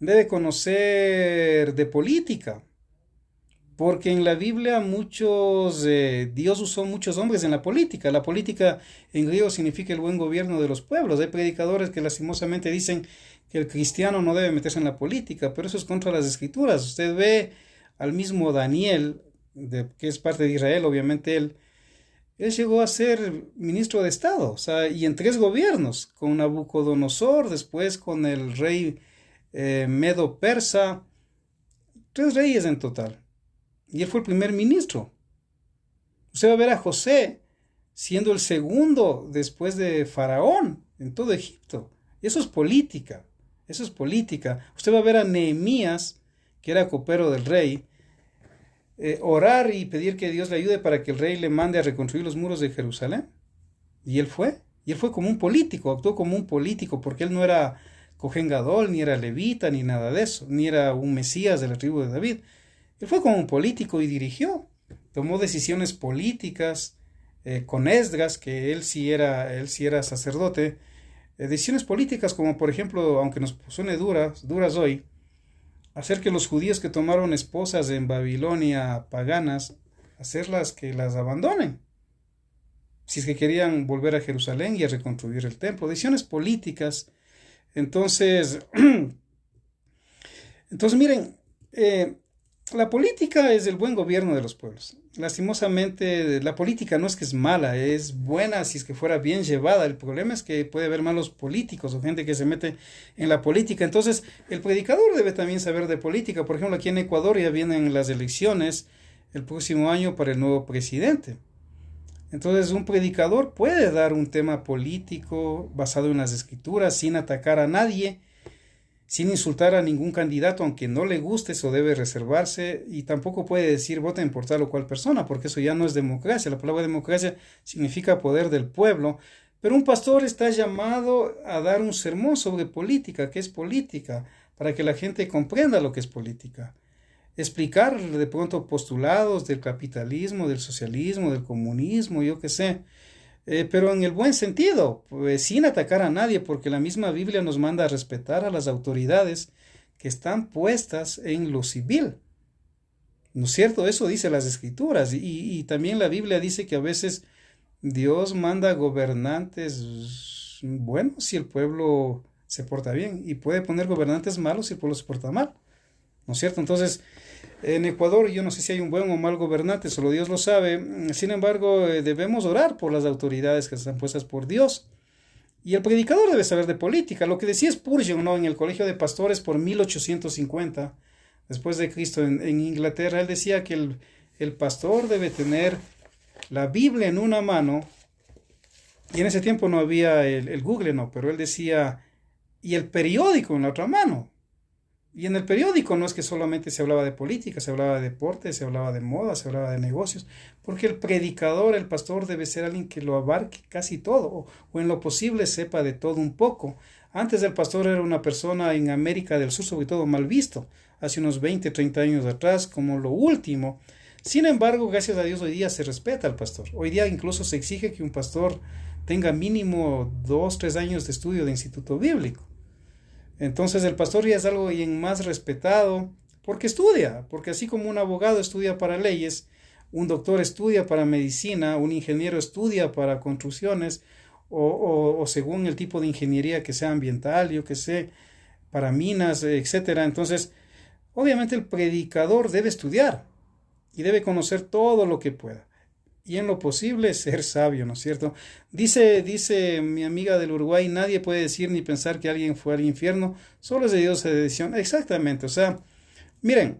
Debe conocer de política, porque en la Biblia Dios usó muchos hombres en la política. La política en griego significa el buen gobierno de los pueblos. Hay predicadores que lastimosamente dicen que el cristiano no debe meterse en la política, pero eso es contra las escrituras. Usted ve al mismo Daniel, que es parte de Israel, obviamente él llegó a ser ministro de Estado, o sea, y en 3 gobiernos, con Nabucodonosor, después con el rey Medo-Persa, 3 reyes en total. Y él fue el primer ministro. Usted va a ver a José siendo el segundo después de Faraón en todo Egipto. Y eso es política. Eso es política. Usted va a ver a Nehemías, que era copero del rey, orar y pedir que Dios le ayude para que el rey le mande a reconstruir los muros de Jerusalén. Y él fue. Y él fue como un político, actuó como un político, porque él no era Cohen Gadol, ni era levita, ni nada de eso, ni era un mesías de la tribu de David. Él fue como un político y dirigió, tomó decisiones políticas con Esdras, que él sí era sacerdote, decisiones políticas como por ejemplo, aunque nos suene duras hoy, hacer que los judíos que tomaron esposas en Babilonia paganas, hacerlas que las abandonen, si es que querían volver a Jerusalén y a reconstruir el templo, decisiones políticas. Entonces miren, la política es el buen gobierno de los pueblos. Lastimosamente, la política no es que es mala, es buena si es que fuera bien llevada. El problema es que puede haber malos políticos o gente que se mete en la política. Entonces, el predicador debe también saber de política. Por ejemplo, aquí en Ecuador ya vienen las elecciones el próximo año para el nuevo presidente. Entonces, un predicador puede dar un tema político basado en las escrituras sin atacar a nadie, sin insultar a ningún candidato, aunque no le guste, eso debe reservarse, y tampoco puede decir voten por tal o cual persona, porque eso ya no es democracia. La palabra democracia significa poder del pueblo, pero un pastor está llamado a dar un sermón sobre política, qué es política, para que la gente comprenda lo que es política. Explicar de pronto postulados del capitalismo, del socialismo, del comunismo, yo qué sé. Pero en el buen sentido, pues, sin atacar a nadie, porque la misma Biblia nos manda a respetar a las autoridades que están puestas en lo civil. ¿No es cierto? Eso dice las Escrituras. Y también la Biblia dice que a veces Dios manda gobernantes buenos si el pueblo se porta bien, y puede poner gobernantes malos si el pueblo se porta mal. ¿No es cierto? Entonces, en Ecuador yo no sé si hay un buen o mal gobernante, solo Dios lo sabe. Sin embargo, debemos orar por las autoridades que están puestas por Dios Y el predicador debe saber de política. Lo que decía Spurgeon, ¿no? En el Colegio de Pastores por 1850, después de Cristo, en Inglaterra, él decía que el pastor debe tener la Biblia en una mano, y en ese tiempo no había el Google, no, pero él decía, y el periódico en la otra mano. Y en el periódico no es que solamente se hablaba de política, se hablaba de deporte, se hablaba de moda, se hablaba de negocios, porque el predicador, el pastor debe ser alguien que lo abarque casi todo, o en lo posible sepa de todo un poco. Antes el pastor era una persona en América del Sur, sobre todo, mal visto, hace unos 20, 30 años atrás, como lo último. Sin embargo, gracias a Dios, hoy día se respeta al pastor. Hoy día incluso se exige que un pastor tenga mínimo 2, 3 años de estudio de instituto bíblico. Entonces el pastor ya es algo bien más respetado porque estudia, porque así como un abogado estudia para leyes, un doctor estudia para medicina, un ingeniero estudia para construcciones o según el tipo de ingeniería que sea ambiental, yo que sé, para minas, etcétera. Entonces, obviamente el predicador debe estudiar y debe conocer todo lo que pueda. Y en lo posible ser sabio, ¿no es cierto? Dice mi amiga del Uruguay, nadie puede decir ni pensar que alguien fue al infierno, solo es de Dios la decisión. Exactamente, o sea, miren,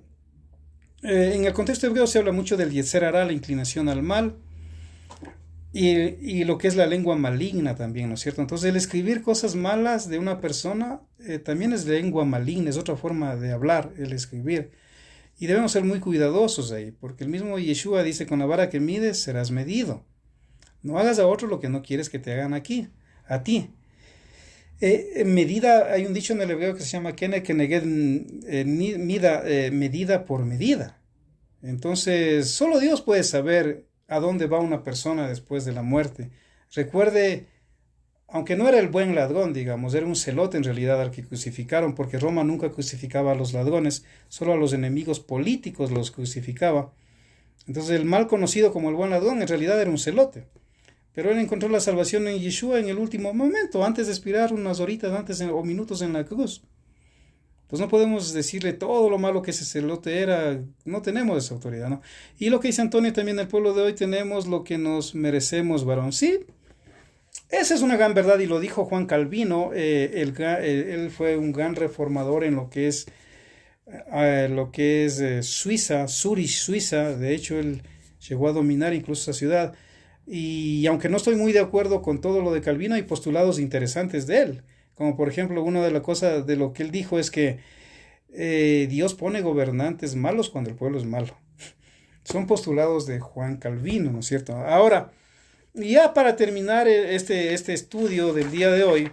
en el contexto hebreo se habla mucho del Yetzer Hará, la inclinación al mal, y lo que es la lengua maligna también, ¿no es cierto? Entonces el escribir cosas malas de una persona también es lengua maligna, es otra forma de hablar, el escribir. Y debemos ser muy cuidadosos ahí, porque el mismo Yeshua dice, con la vara que mides serás medido. No hagas a otro lo que no quieres que te hagan aquí, a ti. Medida, hay un dicho en el hebreo que se llama Kene Keneged, medida por medida. Entonces, solo Dios puede saber a dónde va una persona después de la muerte. Recuerde, aunque no era el buen ladrón, digamos, era un celote en realidad al que crucificaron, porque Roma nunca crucificaba a los ladrones, solo a los enemigos políticos los crucificaba. Entonces el mal conocido como el buen ladrón en realidad era un celote. Pero él encontró la salvación en Yeshua en el último momento, antes de expirar unas horitas antes o minutos en la cruz. Pues no podemos decirle todo lo malo que ese celote era, no tenemos esa autoridad, ¿no? Y lo que dice Antonio también, el pueblo de hoy tenemos lo que nos merecemos, varón, ¿sí? Esa es una gran verdad y lo dijo Juan Calvino, él fue un gran reformador en lo que es Suiza, Zurich, Suiza. De hecho él llegó a dominar incluso esa ciudad, y aunque no estoy muy de acuerdo con todo lo de Calvino, hay postulados interesantes de él, como por ejemplo una de las cosas de lo que él dijo es que Dios pone gobernantes malos cuando el pueblo es malo. Son postulados de Juan Calvino, ¿no es cierto? Ahora, ya para terminar este estudio del día de hoy,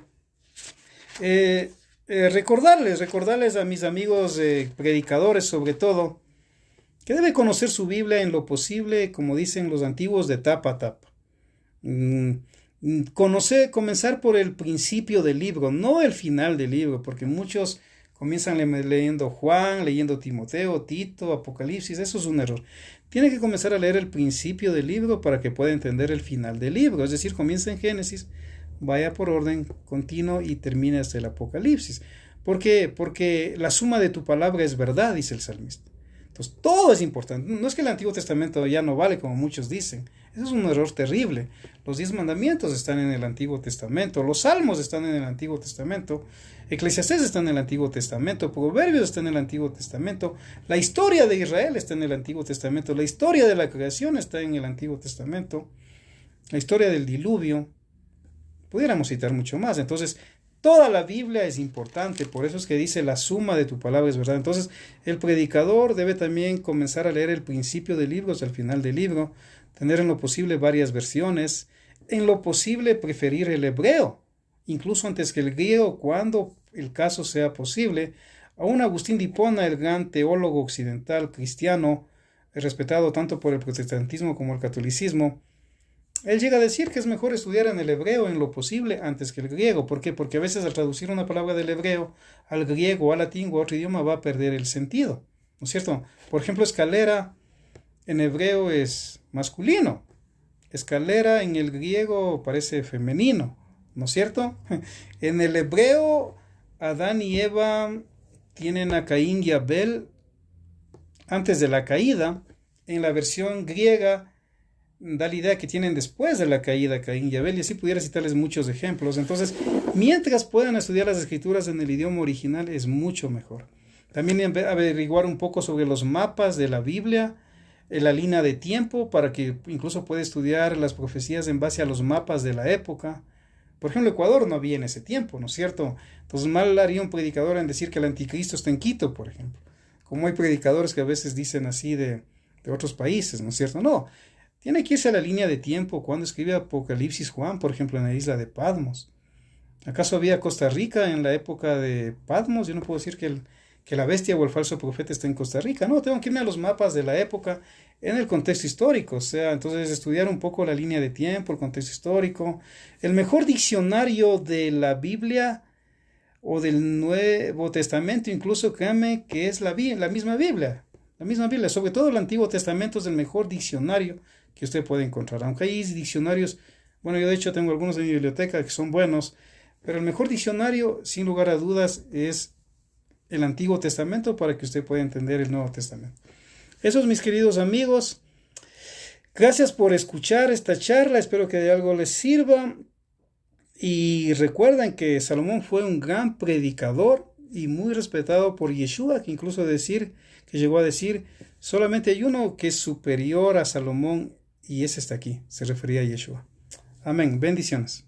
recordarles a mis amigos predicadores sobre todo, que debe conocer su Biblia en lo posible, como dicen los antiguos, de tapa a tapa. Comenzar por el principio del libro, no el final del libro, porque muchos comienzan leyendo Juan, leyendo Timoteo, Tito, Apocalipsis, eso es un error. Tiene que comenzar a leer el principio del libro para que pueda entender el final del libro, es decir, comienza en Génesis, vaya por orden continuo y termine hasta el Apocalipsis. ¿Por qué? Porque la suma de tu palabra es verdad, dice el salmista. Entonces, todo es importante. No es que el Antiguo Testamento ya no vale, como muchos dicen. Eso es un error terrible. Los 10 mandamientos están en el Antiguo Testamento. Los Salmos están en el Antiguo Testamento. Eclesiastés está en el Antiguo Testamento. Proverbios está en el Antiguo Testamento. La historia de Israel está en el Antiguo Testamento. La historia de la creación está en el Antiguo Testamento. La historia del diluvio. Pudiéramos citar mucho más. Entonces, toda la Biblia es importante, por eso es que dice la suma de tu palabra es verdad. Entonces, el predicador debe también comenzar a leer el principio del libro hasta el final del libro, tener en lo posible varias versiones, en lo posible preferir el hebreo, incluso antes que el griego, cuando el caso sea posible. Aún Agustín de Hipona, el gran teólogo occidental cristiano, respetado tanto por el protestantismo como el catolicismo, él llega a decir que es mejor estudiar en el hebreo en lo posible antes que el griego. ¿Por qué? Porque a veces al traducir una palabra del hebreo al griego, al latín o a otro idioma va a perder el sentido, ¿no es cierto? Por ejemplo, escalera en hebreo es masculino. Escalera en el griego parece femenino, ¿no es cierto? En el hebreo, Adán y Eva tienen a Caín y Abel antes de la caída. En la versión griega, da la idea que tienen después de la caída Caín y Abel, y así pudiera citarles muchos ejemplos. Entonces, mientras puedan estudiar las escrituras en el idioma original, es mucho mejor. También averiguar un poco sobre los mapas de la Biblia, la línea de tiempo, para que incluso pueda estudiar las profecías en base a los mapas de la época. Por ejemplo, Ecuador no había en ese tiempo, ¿no es cierto? Entonces mal haría un predicador en decir que el anticristo está en Quito, por ejemplo. Como hay predicadores que a veces dicen así de otros países, ¿no es cierto? No, tiene que irse a la línea de tiempo cuando escribe Apocalipsis Juan, por ejemplo, en la isla de Patmos. ¿Acaso había Costa Rica en la época de Patmos? Yo no puedo decir que la bestia o el falso profeta está en Costa Rica. No, tengo que irme a los mapas de la época en el contexto histórico. O sea, entonces estudiar un poco la línea de tiempo, el contexto histórico. El mejor diccionario de la Biblia o del Nuevo Testamento, incluso créanme que es la misma Biblia. La misma Biblia, sobre todo el Antiguo Testamento es el mejor diccionario que usted puede encontrar. Aunque hay diccionarios, bueno, yo de hecho tengo algunos en mi biblioteca que son buenos, pero el mejor diccionario, sin lugar a dudas, es el Antiguo Testamento para que usted pueda entender el Nuevo Testamento. Esos, mis queridos amigos, gracias por escuchar esta charla, espero que de algo les sirva. Y recuerden que Salomón fue un gran predicador y muy respetado por Yeshua, que incluso llegó a decir, solamente hay uno que es superior a Salomón y ese está aquí, se refería a Yeshua. Amén, bendiciones.